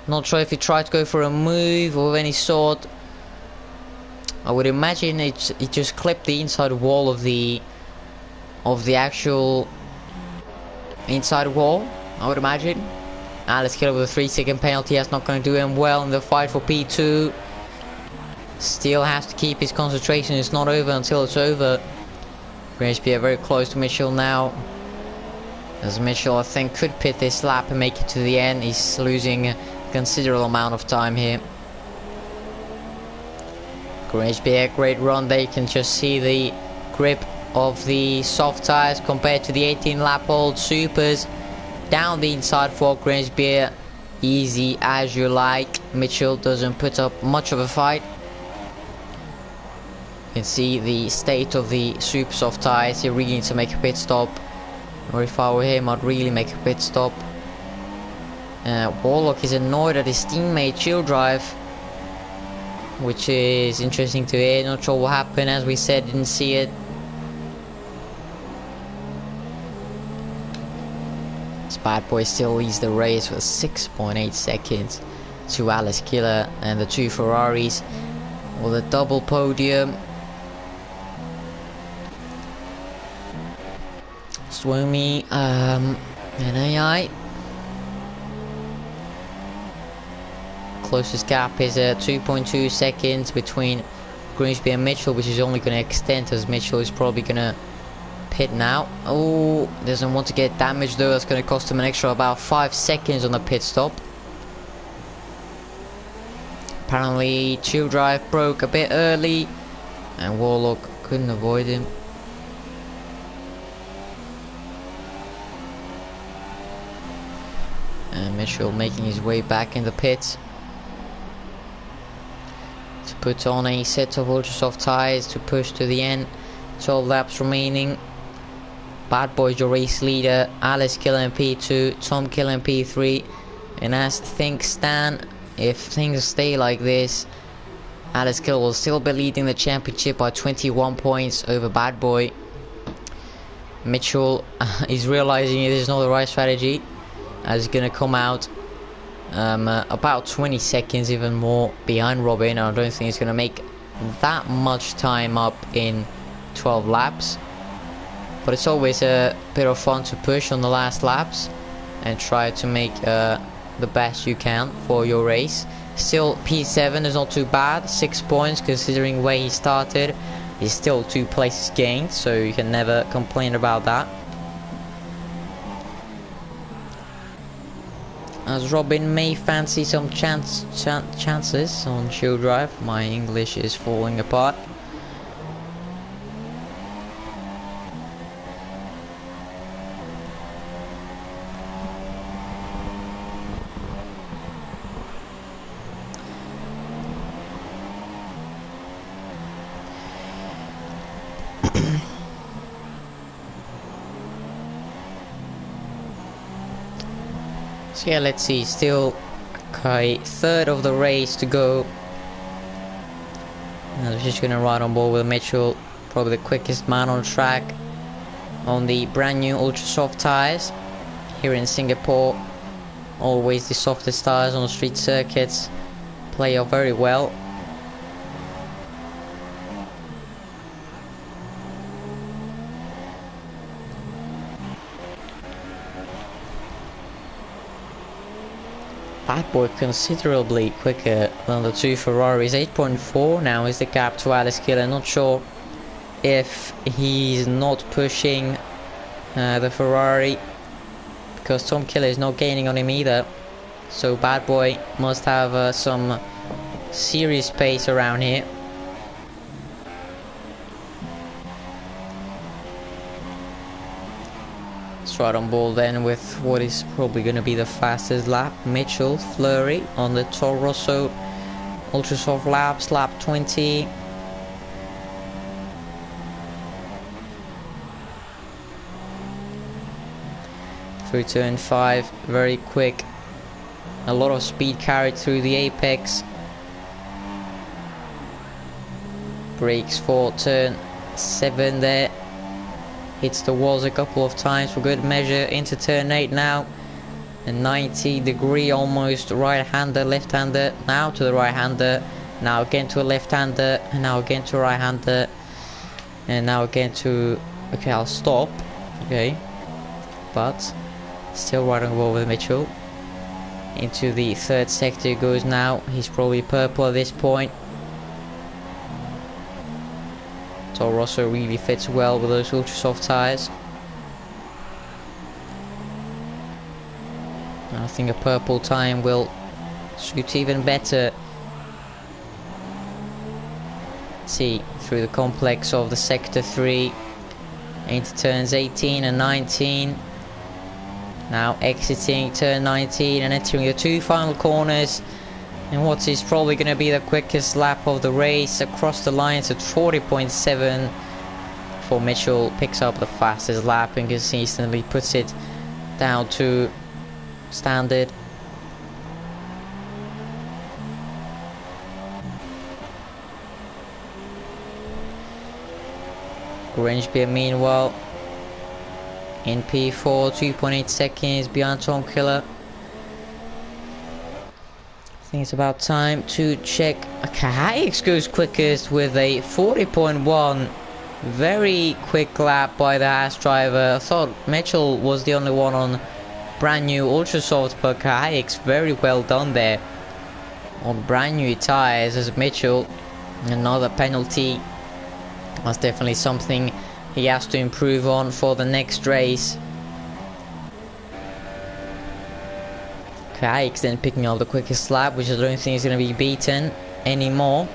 S1: Not sure if he tried to go for a move of any sort. I would imagine it just clipped the inside wall of the actual inside wall, I would imagine. Alex Killer with a 3-second penalty. That's not going to do him well in the fight for P2. Still has to keep his concentration. It's not over until it's over. Grange Pierre very close to Mitchell now, as Mitchell I think could pit this lap and make it to the end. He's losing a considerable amount of time here. Grange Pierre, great run there. You can just see the grip of the soft tires compared to the 18 lap old supers. Down the inside for Grange Pierre, easy as you like. Mitchell doesn't put up much of a fight. You can see the state of the super soft tires. He really needs to make a pit stop, or if I were him I'd really make a pit stop. Warlock is annoyed at his teammate Shield Drive, which is interesting to hear. Not sure what happened, as we said, didn't see it. This Bad Boy still leads the race with 6.8 seconds to Alice Killer and the 2 Ferraris with a double podium. Suomi and AI. Closest gap is 2.2 seconds between Grimsby and Mitchell, which is only going to extend as Mitchell is probably going to pit now. Oh, doesn't want to get damaged though. That's going to cost him an extra about 5 seconds on the pit stop. Apparently Shield Drive broke a bit early and Warlock couldn't avoid him. And Mitchell making his way back in the pits to put on a set of ultra soft tires to push to the end. 12 laps remaining. Bad Boy's your race leader. Alice Killer in P2, Tom Killer in P3. And as things stand, if things stay like this, Alice Killer will still be leading the championship by 21 points over Bad Boy. Mitchell is realizing it is not the right strategy, as he's gonna come out about 20 seconds even more behind Robin. I don't think he's gonna make that much time up in 12 laps, but it's always a bit of fun to push on the last laps and try to make the best you can for your race. Still, P7 is not too bad, 6 points considering where he started. He's still 2 places gained, so you can never complain about that. As Robin may fancy some chances on Chill Drive. My English is falling apart. So yeah, let's see, still a third of the race to go. And I'm just gonna ride on board with Mitchell, probably the quickest man on track on the brand new ultra soft tyres here in Singapore. Always the softest tyres on the street circuits play off very well. Bad Boy considerably quicker than the 2 Ferraris. 8.4 now is the gap to Alice Killer. Not sure if he's not pushing the Ferrari, because Tom Killer is not gaining on him either. So Bad Boy must have some serious pace around here. Right on ball then with what is probably going to be the fastest lap. Mitchell Fleury on the Toro Rosso ultra soft laps, lap 20. Through turn 5, very quick. A lot of speed carried through the apex. Brakes for turn 7 there. Hits the walls a couple of times for good measure. Into turn 8 now. A 90-degree almost right-hander, left-hander. Now to the right-hander. Now again to a left-hander. And now again to a right-hander. And now again to... Okay, I'll stop. Okay. But still right on board with Mitchell. Into the third sector he goes now. He's probably purple at this point. Toro Rosso really fits well with those ultra soft tyres. I think a purple time will suit even better. Let's see, through the complex of the sector 3 into turns 18 and 19. Now exiting turn 19 and entering the 2 final corners. And what is probably going to be the quickest lap of the race across the lines at 40.7 for Mitchell. Picks up the fastest lap and consistently puts it down to standard. Grangebeer meanwhile in P4, 2.8 seconds behind Tom Killer. I think it's about time to check. Hayeks goes quickest with a 40.1. Very quick lap by the Haas driver. I thought Mitchell was the only one on brand new ultra soft, but Hayeks very well done there on brand new tyres as Mitchell. Another penalty. That's definitely something he has to improve on for the next race. Hayeks then picking up the quickest lap, which I don't think is going to be beaten anymore.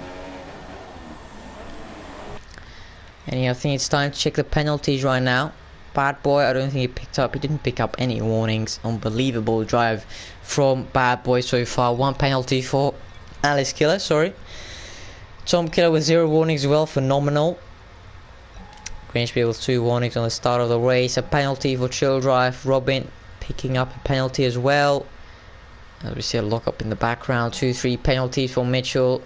S1: And yeah, I think it's time to check the penalties right now. Bad Boy, I don't think he didn't pick up any warnings. Unbelievable drive from Bad Boy so far. 1 penalty for Alice Killer, sorry. Tom Killer with 0 warnings as well, phenomenal. Grangebeer with 2 warnings on the start of the race. A penalty for Chill Drive. Robin picking up a penalty as well. As we see a lock up in the background. 2-3 penalties for Mitchell.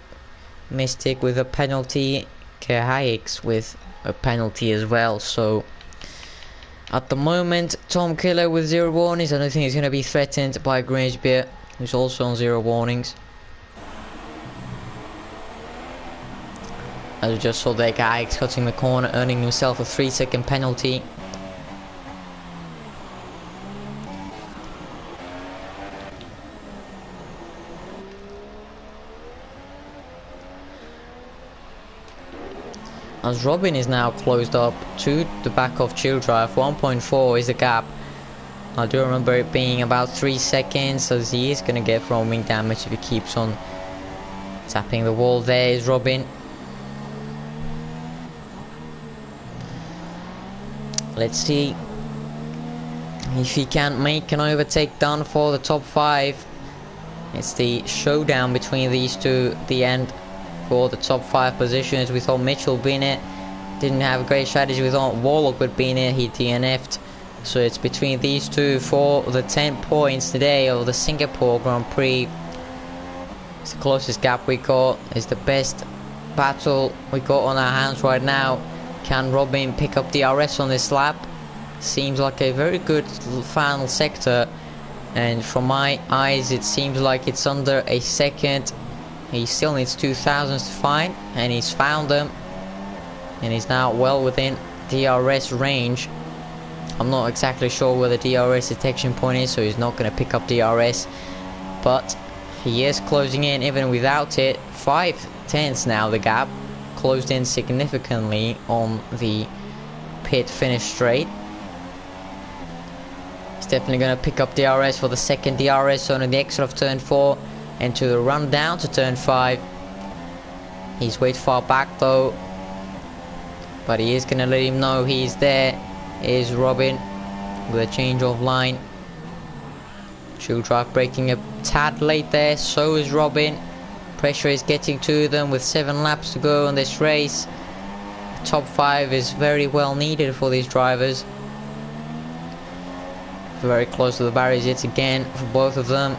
S1: Mystic with a penalty, Kehayix with a penalty as well. So at the moment, Tom Killer with 0 warnings. I don't think he's going to be threatened by Grangebeer, who's also on 0 warnings. As we just saw there, Kehayix cutting the corner, earning himself a 3-second penalty. As Robin is now closed up to the back of Chilldrive, 1.4 is the gap. I do remember it being about 3 seconds, as he is going to get roaming damage if he keeps on tapping the wall. There is Robin. Let's see if he can make an overtake done for the top 5. It's the showdown between these two at the end for the top 5 positions. We thought Mitchell would be in it. Didn't have a great strategy. We thought Warlock would be in it. He DNF'd. So it's between these two for the 10 points today of the Singapore Grand Prix. It's the closest gap we got. It's the best battle we got on our hands right now. Can Robin pick up DRS on this lap? Seems like a very good final sector. And from my eyes, it seems like it's under a second. He still needs 2,000s to find, and he's found them, and he's now well within DRS range. I'm not exactly sure where the DRS detection point is, so he's not going to pick up DRS, but he is closing in even without it. 5/10 now the gap, closed in significantly on the pit finish straight. He's definitely going to pick up DRS for the second DRS zone in the exit of turn 4. And to the run down to turn 5. He's way far back though, but he is going to let him know he's there. Is Robin with a change of line. Chilldrive breaking a tad late there, so is Robin. Pressure is getting to them with 7 laps to go on this race. Top 5 is very well needed for these drivers. Very close to the barriers yet again for both of them.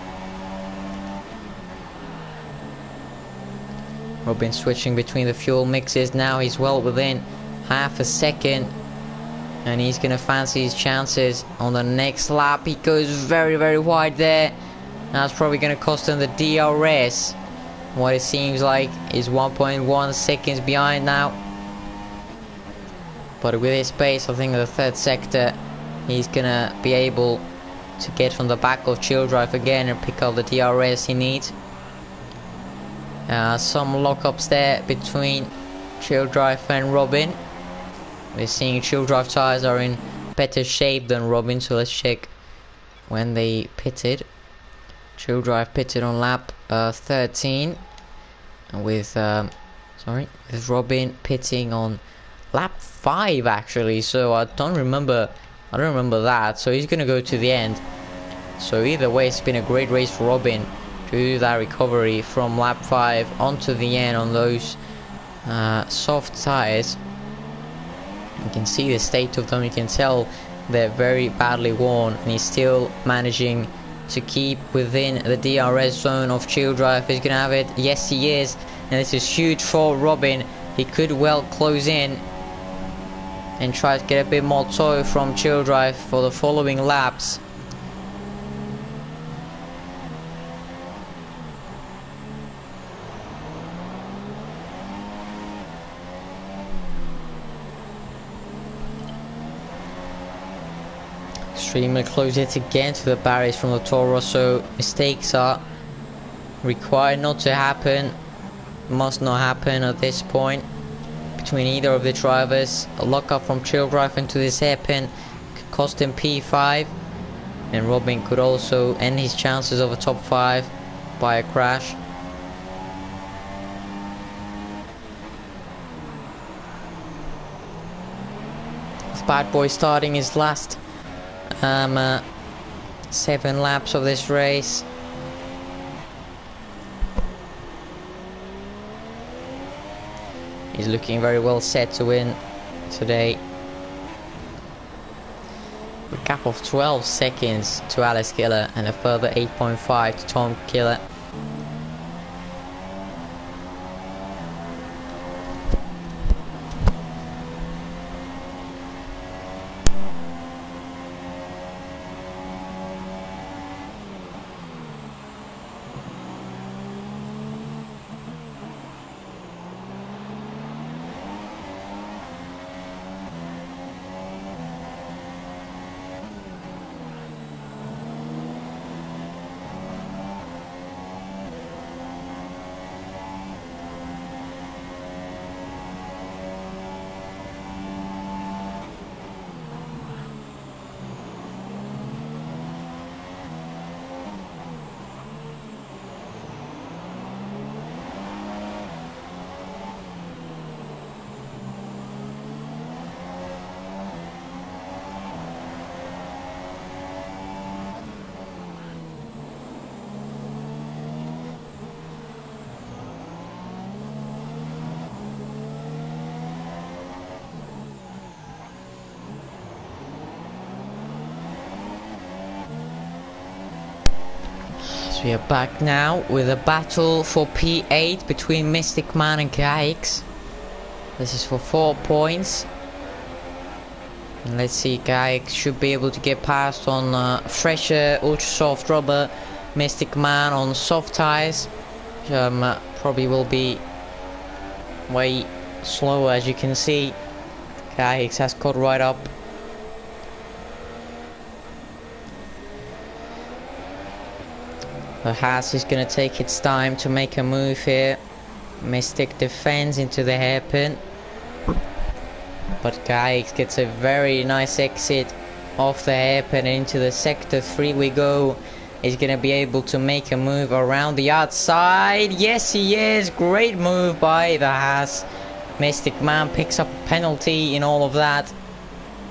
S1: Robin switching between the fuel mixes. Now he's well within half a second, and he's gonna fancy his chances on the next lap. He goes very wide there. That's probably gonna cost him the DRS. What it seems like is 1.1 seconds behind now, but with his pace, I think in the 3rd sector he's gonna be able to get from the back of Chilldrive again and pick up the DRS he needs. Some lockups there between Chilldrive and Robin. We're seeing Chilldrive tyres are in better shape than Robin, so let's check when they pitted. Chilldrive pitted on lap 13, with Robin pitting on lap 5 actually. So I don't remember that. So he's gonna go to the end. So either way, it's been a great race for Robin to do that recovery from lap 5 onto the end on those soft tyres. You can see the state of them. You can tell they're very badly worn, and he's still managing to keep within the DRS zone of Chilldrive. He's gonna have it. Yes, he is, and this is huge for Robin. He could well close in and try to get a bit more tow from Chilldrive for the following laps. Extremely close yet again to the barriers from the Toro Rosso. Mistakes are required not to happen, must not happen at this point between either of the drivers. A lockup from Chilldrive into this hairpin could cost him P5, and Robin could also end his chances of a top 5 by a crash. This bad boy starting his last 7 laps of this race. He's looking very well set to win today. A gap of 12 seconds to Alex Killer and a further 8.5 to Tom Killer. So we are back now with a battle for P8 between Mystic Man and Gaix. This is for 4 points. And let's see, Gaix should be able to get past on fresher, ultra soft rubber. Mystic Man on soft tires. Probably will be way slower, as you can see. Gaix has caught right up. The Haas is going to take its time to make a move here. Mystic defends into the hairpin, but Gaix gets a very nice exit off the hairpin into the sector 3 we go. He's going to be able to make a move around the outside. Yes, he is. Great move by the Haas. Mystic Man picks up a penalty in all of that,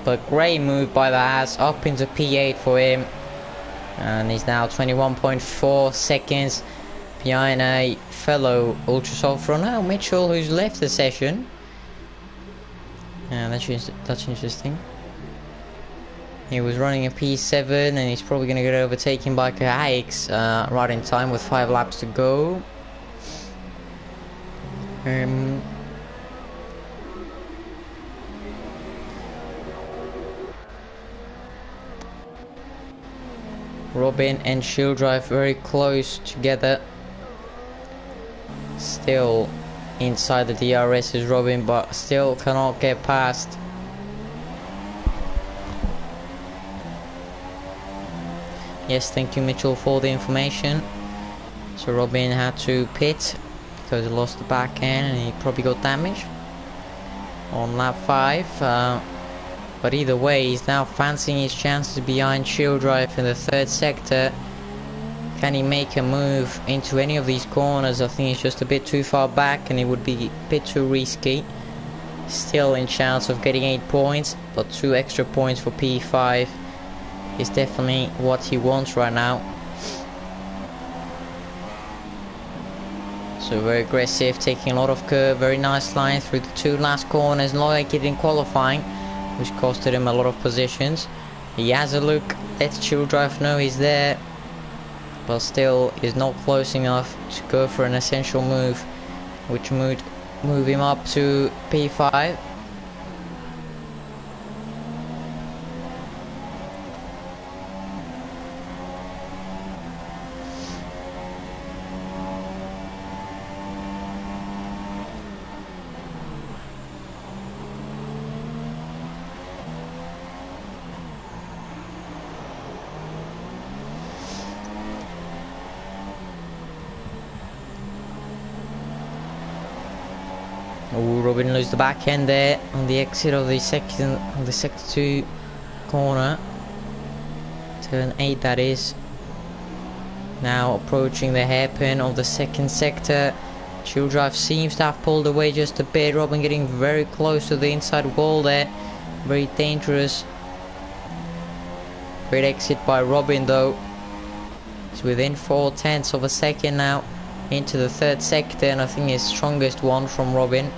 S1: but great move by the Haas up into P8 for him. And he's now 21.4 seconds behind a fellow ultra soft runner, Mitchell, who's left the session. Yeah, that's interesting. He was running a P7 and he's probably going to get overtaken by Gaix right in time with 5 laps to go. Robin and Shieldrive very close together. Still inside the DRS is Robin, but still cannot get past. Yes, thank you Mitchell for the information. So Robin had to pit because he lost the back end and he probably got damaged on lap 5. But either way, he's now fancying his chances behind Shieldrive in the 3rd sector. Can he make a move into any of these corners? I think he's just a bit too far back and it would be a bit too risky. Still in chance of getting 8 points, but 2 extra points for P5 is definitely what he wants right now. So very aggressive, taking a lot of curve, very nice line through the 2 last corners, not like it in qualifying, which costed him a lot of positions. He has a look, lets Shieldrive know he's there, but still is not close enough to go for an essential move, which would move him up to P5. Oh, Robin loses the back end there on the exit of the sector 2 corner. Turn 8 that is. Now approaching the hairpin of the 2nd sector. Shieldrive seems to have pulled away just a bit. Robin getting very close to the inside wall there. Very dangerous. Great exit by Robin though. He's within 0.4 of a second now into the 3rd sector, and I think his strongest one from Robin.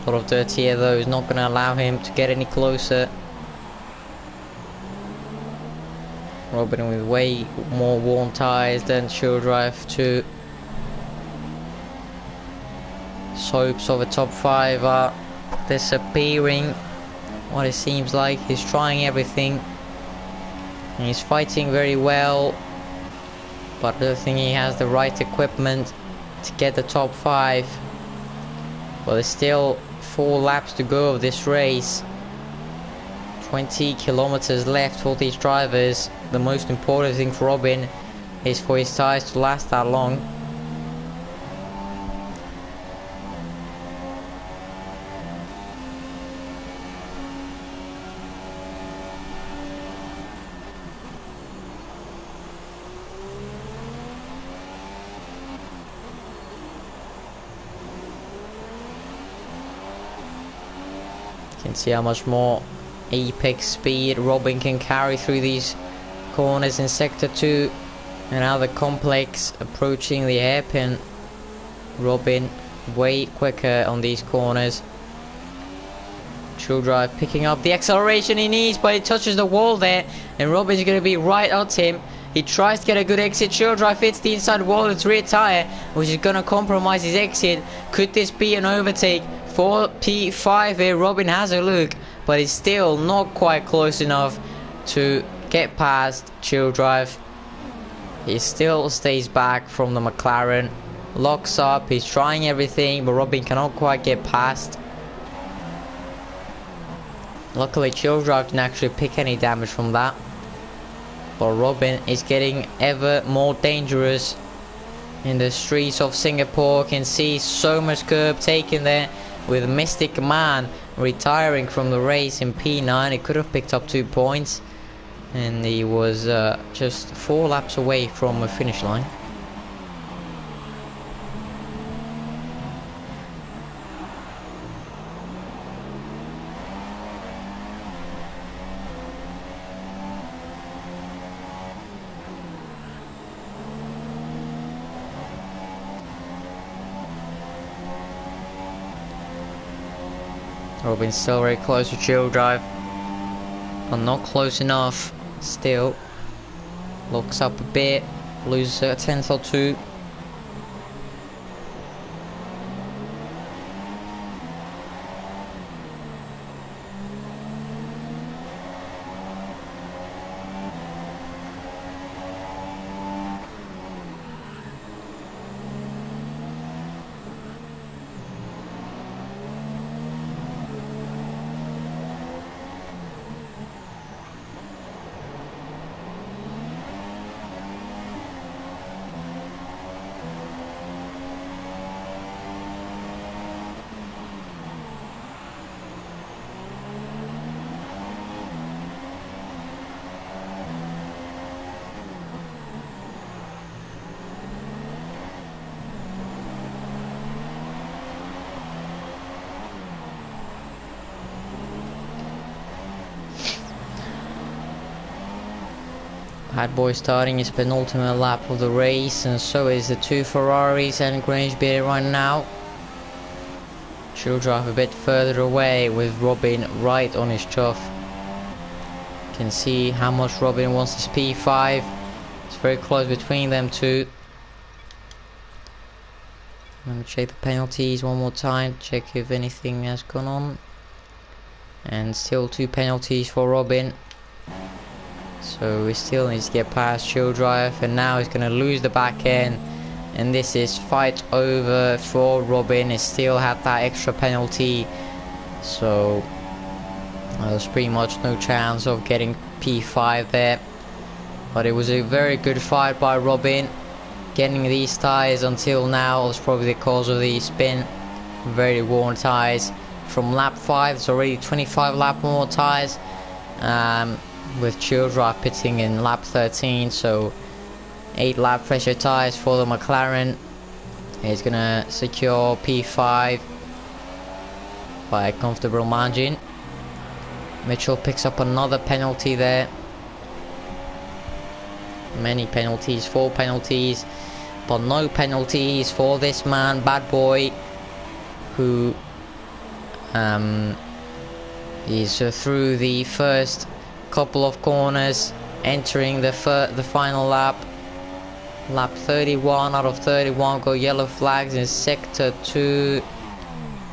S1: A lot of dirt here though is not going to allow him to get any closer. Robin with way more worn tyres than Shieldrive too. Hopes of a top 5 are disappearing. What it seems like, he's trying everything. And he's fighting very well, but I don't think he has the right equipment to get the top 5. But there's still 4 laps to go of this race. 20 kilometers left for these drivers. The most important thing for Robin is for his tyres to last that long. You can see how much more apex speed Robin can carry through these corners in sector 2, and now the complex approaching the hairpin. Robin way quicker on these corners. Chill Drive picking up the acceleration he needs, but it touches the wall there, and Robin's going to be right at him. He tries to get a good exit. Chill Drive hits the inside wall of his rear tyre, which is going to compromise his exit. Could this be an overtake for P5 here? Robin has a look, but it's still not quite close enough to get past Chill Drive. He still stays back from the McLaren. Locks up, he's trying everything, but Robin cannot quite get past. Luckily Chill Drive didn't actually pick any damage from that. But Robin is getting ever more dangerous in the streets of Singapore. Can see so much curb taken there, with Mystic Man retiring from the race in P9. He could have picked up 2 points, and he was just 4 laps away from the finish line. Robin's still very close to Chill Drive, but not close enough. Still looks up a bit, loses a tenth or two. Bad Boy starting his penultimate lap of the race, and so is the 2 Ferraris and Grangebury right now. Chill Drive a bit further away with Robin right on his chuff. Can see how much Robin wants this P5. It's very close between them two. I'm going to check the penalties one more time, check if anything has gone on. And still 2 penalties for Robin. So we still need to get past Chill Drive, and now he's going to lose the back end, and this is fight over for Robin. He still had that extra penalty, so there's pretty much no chance of getting P5 there. But it was a very good fight by Robin. Getting these tyres until now was probably the cause of the spin. Very worn tyres. From lap 5, it's already 25 lap more tyres. With Chill Drive pitting in lap 13, so 8 lap pressure tyres for the McLaren. He's gonna secure P5 by a comfortable margin. Mitchell picks up another penalty there. Many penalties, 4 penalties, but no penalties for this man, Bad Boy, who is through the first couple of corners, entering the final lap. Lap 31 out of 31 got yellow flags in sector 2,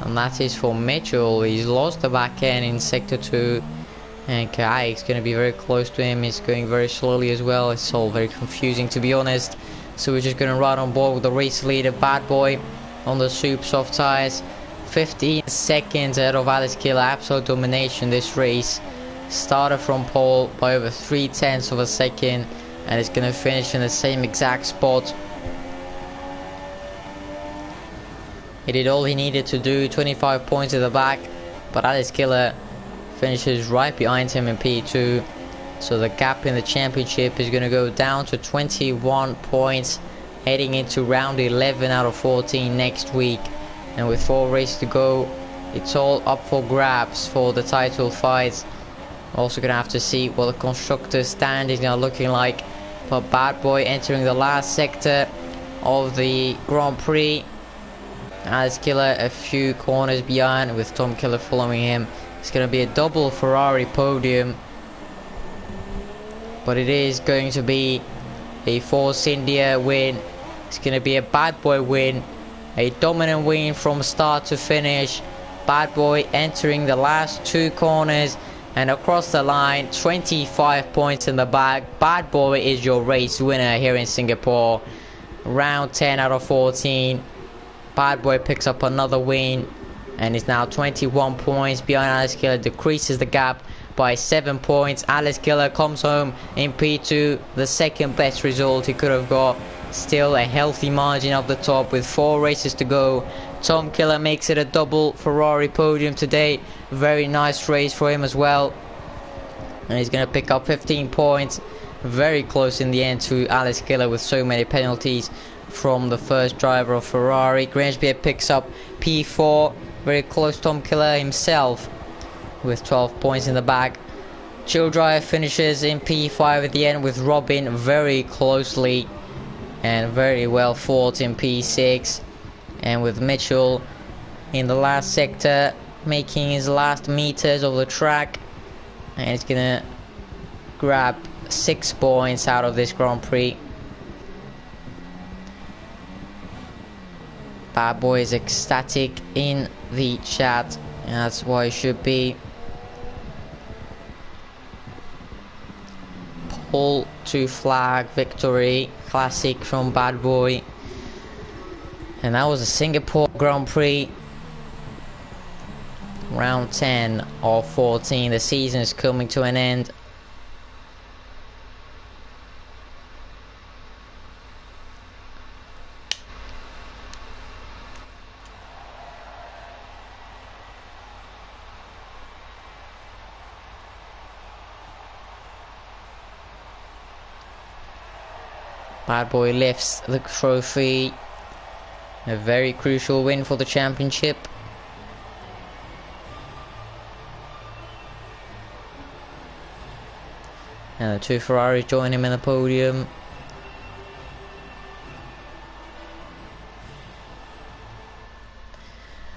S1: and that is for Mitchell. He's lost the back end in sector 2, and Kai is going to be very close to him. He's going very slowly as well. It's all very confusing, to be honest. So we're just going to ride on board with the race leader, Bad Boy, on the super soft tyres. 15 seconds ahead of Alice Killer. Absolute domination this race. Started from pole by over 0.3 of a second, and it's going to finish in the same exact spot. He did all he needed to do, 25 points at the back, but Alice Killer finishes right behind him in P2, so the gap in the championship is going to go down to 21 points heading into round 11 out of 14 next week. And with 4 races to go, it's all up for grabs for the title fights. Also gonna have to see what the constructors standings are looking like. But Bad Boy entering the last sector of the Grand Prix. Alice Killer a few corners behind, with Tom Killer following him It's going to be a double Ferrari podium, but it is going to be a Force India win. It's going to be a Bad Boy win, a dominant win from start to finish. Bad Boy entering the last 2 corners and across the line, 25 points in the bag. Bad Boy is your race winner here in Singapore. Round 10 out of 14. Bad Boy picks up another win and is now 21 points behind Alex Killer, decreases the gap by 7 points. Alex Killer comes home in P2, the second best result he could have got. Still a healthy margin up the top with 4 races to go. Tom Killer makes it a double Ferrari podium today. Very nice race for him as well. And he's going to pick up 15 points. Very close in the end to Alex Killer with so many penalties from the first driver of Ferrari. Grangebeard picks up P4. Very close Tom Killer himself with 12 points in the bag. Childrive finishes in P5 at the end with Robin very closely and very well fought in P6, and with Mitchell in the last sector making his last meters of the track, and he's gonna grab 6 points out of this Grand Prix. Bad Boy is ecstatic in the chat, and that's why it should be. Pole to flag victory, classic from Bad Boy. And that was a Singapore Grand Prix. Round 10 of 14. The season is coming to an end. Bad Boy lifts the trophy. A very crucial win for the championship. And the 2 Ferraris join him in the podium.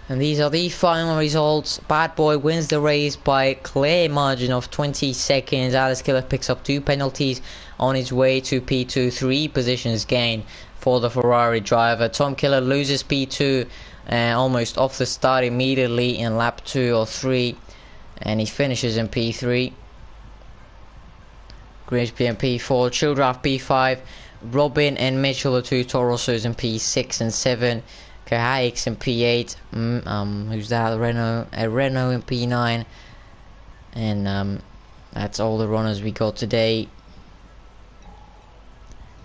S1: And these are the final results. Bad Boy wins the race by a clear margin of 20 seconds. Alex Killer picks up 2 penalties on his way to P2. 3 positions gained for the Ferrari driver. Tom Killer loses P2 almost off the start immediately in lap 2 or 3. And he finishes in P3. Grimsby in P4. Childrath P5. Robin and Mitchell, the 2 Torosos, in P6 and 7. Kahayeks in P8, who's that? Renault in P9, and that's all the runners we got today.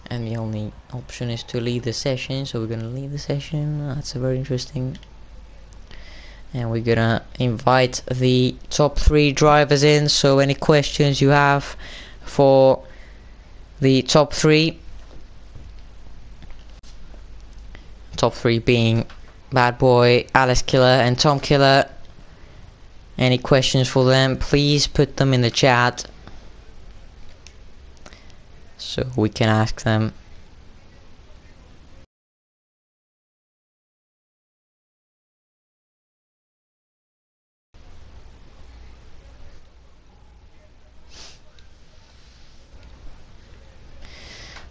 S1: And the only option is to leave the session, so we're gonna leave the session. That's a very interesting. And we're gonna invite the top 3 drivers in. So any questions you have for the top 3? Top 3 being Bad Boy, Alex Killer and Tom Killer. Any questions for them, please put them in the chat so we can ask them.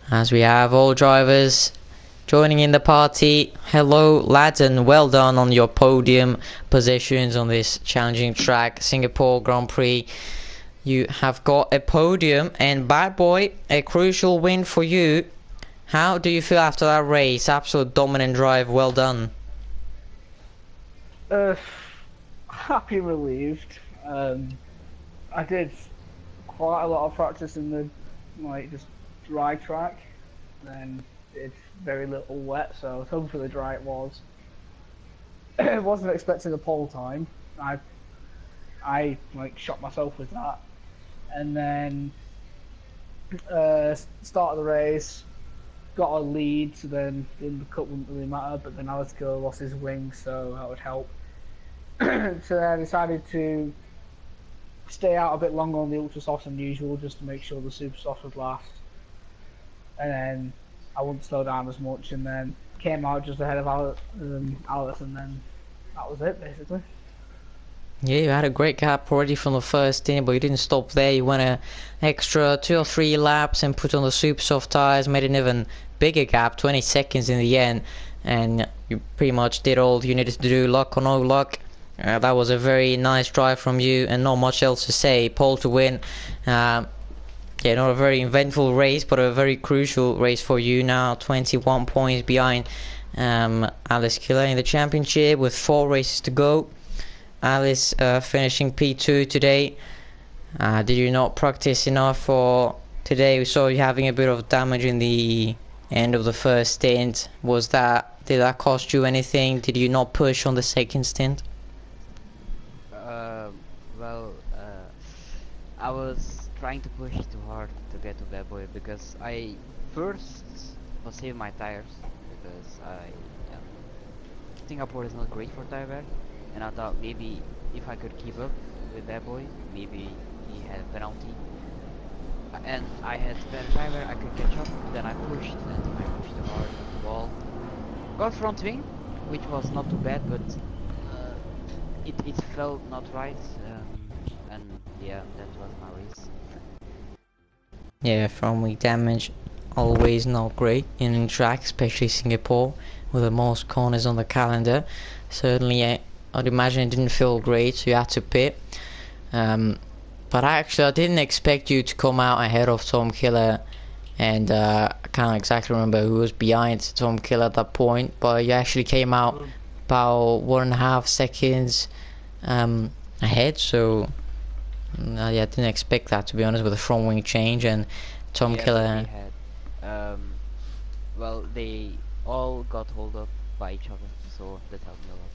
S1: As we have all drivers joining in the party. Hello lads, and well done on your podium positions on this challenging track, Singapore Grand Prix. You have got a podium, and Bad Boy, a crucial win for you. How do you feel after that race? Absolute dominant drive, well done.
S2: Happy, relieved. I did quite a lot of practice in the just dry track, then did very little wet, so I was hoping for the dry it was. I wasn't expecting a pole time. I shot myself with that. And then start of the race, got a lead, so then in the cup wouldn't really matter, but then Alex Killer lost his wing, so that would help. So then I decided to stay out a bit longer on the ultra softs than usual, just to make sure the super softs would last. And then I wouldn't slow down as much, and then came out just ahead of Alex, and then that was it basically.
S1: Yeah, you had a great gap already from the first stint, but you didn't stop there. You went a extra 2 or 3 laps and put on the super soft tires, made an even bigger gap, 20 seconds in the end, and you pretty much did all you needed to do, luck or no luck. That was a very nice drive from you, and not much else to say. Pole to win. Yeah, not a very eventful race, but a very crucial race for you now. 21 points behind Alice Killer in the championship with 4 races to go. Alice finishing P2 today. Did you not practice enough for today? We saw you having a bit of damage in the end of the first stint. Did that cost you anything? Did you not push on the second stint?
S3: Well, I was trying to push too hard to get to Bad Boy because I first was saving my tires because Singapore is not great for tire wear, and I thought maybe if I could keep up with Bad Boy, maybe he had a penalty, and I had better tire wear, I could catch up. Then I pushed too hard on the wall, got front wing, which was not too bad, but it felt not right, and yeah, that was my race.
S1: Yeah, front wing damage always not great in track, especially Singapore with the most corners on the calendar. Certainly I'd imagine it didn't feel great, so you had to pit. But actually I didn't expect you to come out ahead of Tom Killer, and I can't exactly remember who was behind Tom Killer at that point, but you actually came out about 1.5 seconds ahead, so yeah, I didn't expect that, to be honest, with the front wing change and Tom
S3: Yeah,
S1: Killer.
S3: we had, well, they all got hold up by each other, so that helped me a lot.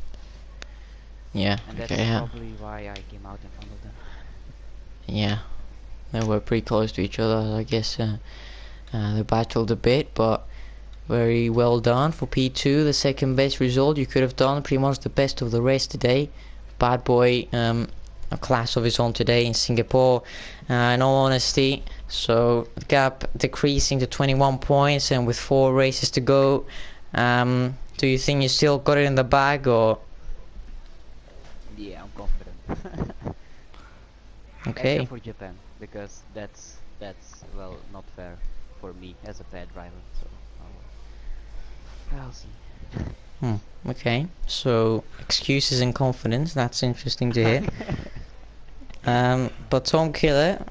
S1: Yeah,
S3: And that's
S1: okay, yeah.
S3: probably why I came out in front of them.
S1: Yeah, they were pretty close to each other. I guess they battled a bit, but very well done for P2. The second best result you could have done, pretty much the best of the race today. Bad Boy, a class of his own today in Singapore, in all honesty. So the gap decreasing to 21 points, and with 4 races to go, do you think you still got it in the bag, or?
S3: Yeah, I'm confident.
S1: Okay.
S3: Except for Japan, because that's well not fair for me as a bad driver. So I'll see.
S1: Okay, so excuses and confidence, that's interesting to hear. But Tom Killer,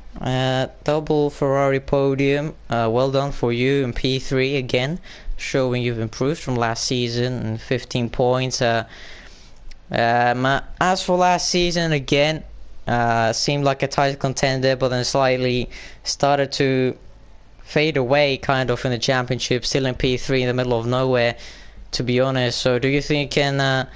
S1: double Ferrari podium, well done for you, and P3 again, showing you've improved from last season, and 15 points. As for last season, again, seemed like a title contender, but then slightly started to fade away kind of in the championship, still in P3 in the middle of nowhere, to be honest. So do you think you can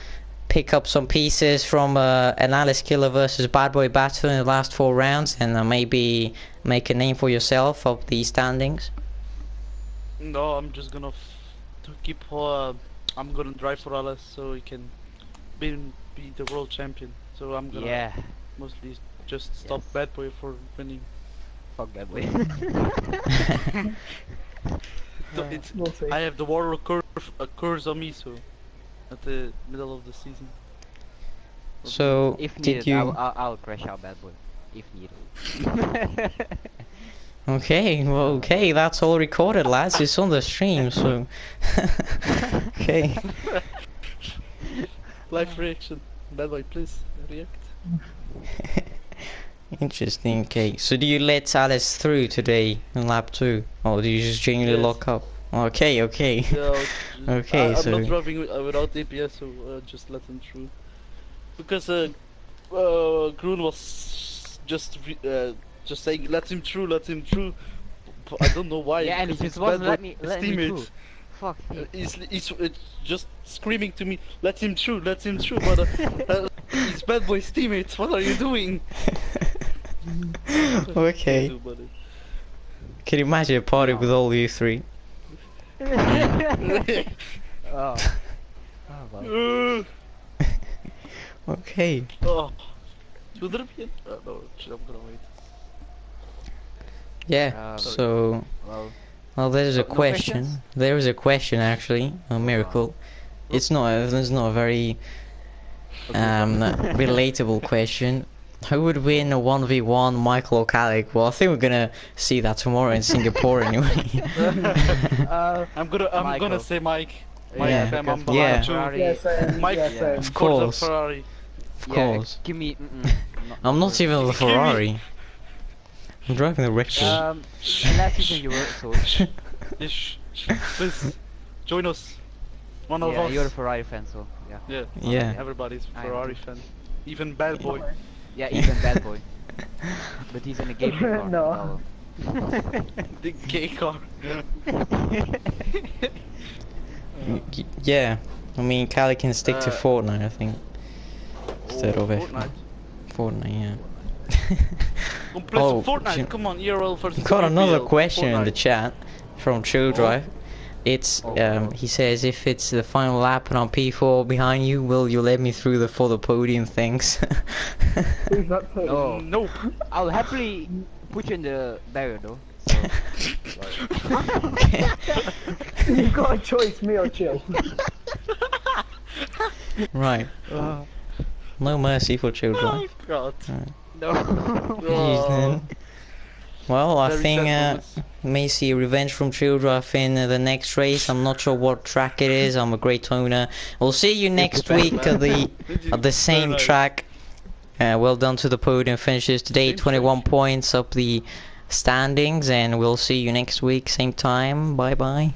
S1: pick up some pieces from an Alice Killer versus Bad Boy battle in the last 4 rounds, and maybe make a name for yourself of the standings?
S4: No, I'm just gonna to keep. I'm gonna drive for Alice so he can be the world champion. So I'm gonna mostly just stop Bad Boy for winning.
S3: Fuck Bad Boy.
S2: We'll see.
S4: I have the water curse on me, so at the middle of the season.
S1: So
S3: If
S1: did
S3: needed,
S1: you?
S3: I'll crash out Bad Boy. If needed.
S1: Okay, well, okay, that's all recorded, lads. It's on the stream, so okay.
S4: Live reaction. Bad Boy, please react.
S1: Interesting. Okay, so do you let Alice through today in lap 2, or do you just genuinely
S4: Yes.
S1: lock up? Okay, okay.
S4: Yeah,
S1: Okay,
S4: I'm
S1: so
S4: not driving without APS, so just let him through. Because Groen was just saying let him through, let him through. But I don't know why.
S3: Yeah, and he
S4: because
S3: just
S4: it's
S3: wasn't
S4: Bad
S3: let
S4: Boy,
S3: me
S4: his
S3: let me
S4: teammate.
S3: through. Fuck.
S4: He's just screaming to me, let him through, but he's Bad Boy's teammates. What are you doing?
S1: okay.
S4: Do, buddy?
S1: Can you imagine a party with all you 3?
S3: Oh. Oh well.
S1: Okay.
S4: Oh. Will there be no, I'm gonna wait.
S1: Yeah. So,
S3: Well,
S1: well, there's a
S3: no
S1: question.
S3: questions?
S1: There is a question actually. A miracle. It's not. It's not a very Relatable question. Who would win a 1v1, Michael or Kalik? Well, I think we're gonna see that tomorrow in Singapore anyway.
S4: I'm gonna say Mike. Mike
S1: Yeah.
S4: FM, I'm
S1: Yeah.
S4: behind too.
S2: Yes,
S4: Mike,
S2: yes,
S1: Of
S4: for the
S1: course.
S4: Ferrari.
S1: Of course.
S3: Give me.
S1: I'm not even the Ferrari. I'm driving the Red Bull.
S3: Last season you were so.
S4: Ish. Please join us. One of
S3: Yeah,
S4: us.
S3: you're a Ferrari fan, so yeah.
S4: Yeah.
S1: Yeah.
S4: Everybody's
S3: I am
S4: Ferrari
S3: too.
S4: fan. Even Bad Boy.
S3: Yeah, even Bad Boy. But he's in a gaming car.
S2: No.
S4: The gay car.
S1: Yeah. I mean, Kalik can stick to
S4: Uh,
S1: Fortnite, I think. Instead of F1.
S4: Fortnite.
S1: Fortnite, yeah.
S4: Come play
S1: Oh,
S4: some Fortnite.
S1: Jim-
S4: Come on, ERL versus
S1: Got another
S4: WPL,
S1: question in the
S4: Fortnite.
S1: chat from Chill Drive. It's he says, if it's the final lap and I'm P4 behind you, will you let me through for the podium? Thanks.
S2: Who's that for?
S3: No.
S4: Nope.
S3: I'll happily put you in the barrier though. So.
S1: Okay.
S2: You've got a choice, me or Chill.
S1: Right. No mercy for Chill Drive.
S4: Oh God.
S3: No.
S1: Jeez, then. Well, I
S4: Very
S1: think
S4: sad moments.
S1: may see revenge from Chill Drive in the next race. I'm not sure what track it is. I'm a great owner. We'll see you next week at the same
S4: nice.
S1: track. Well done to the podium finishers today.
S4: Same
S1: 21 points up the standings, and we'll see you next week, same time. Bye bye.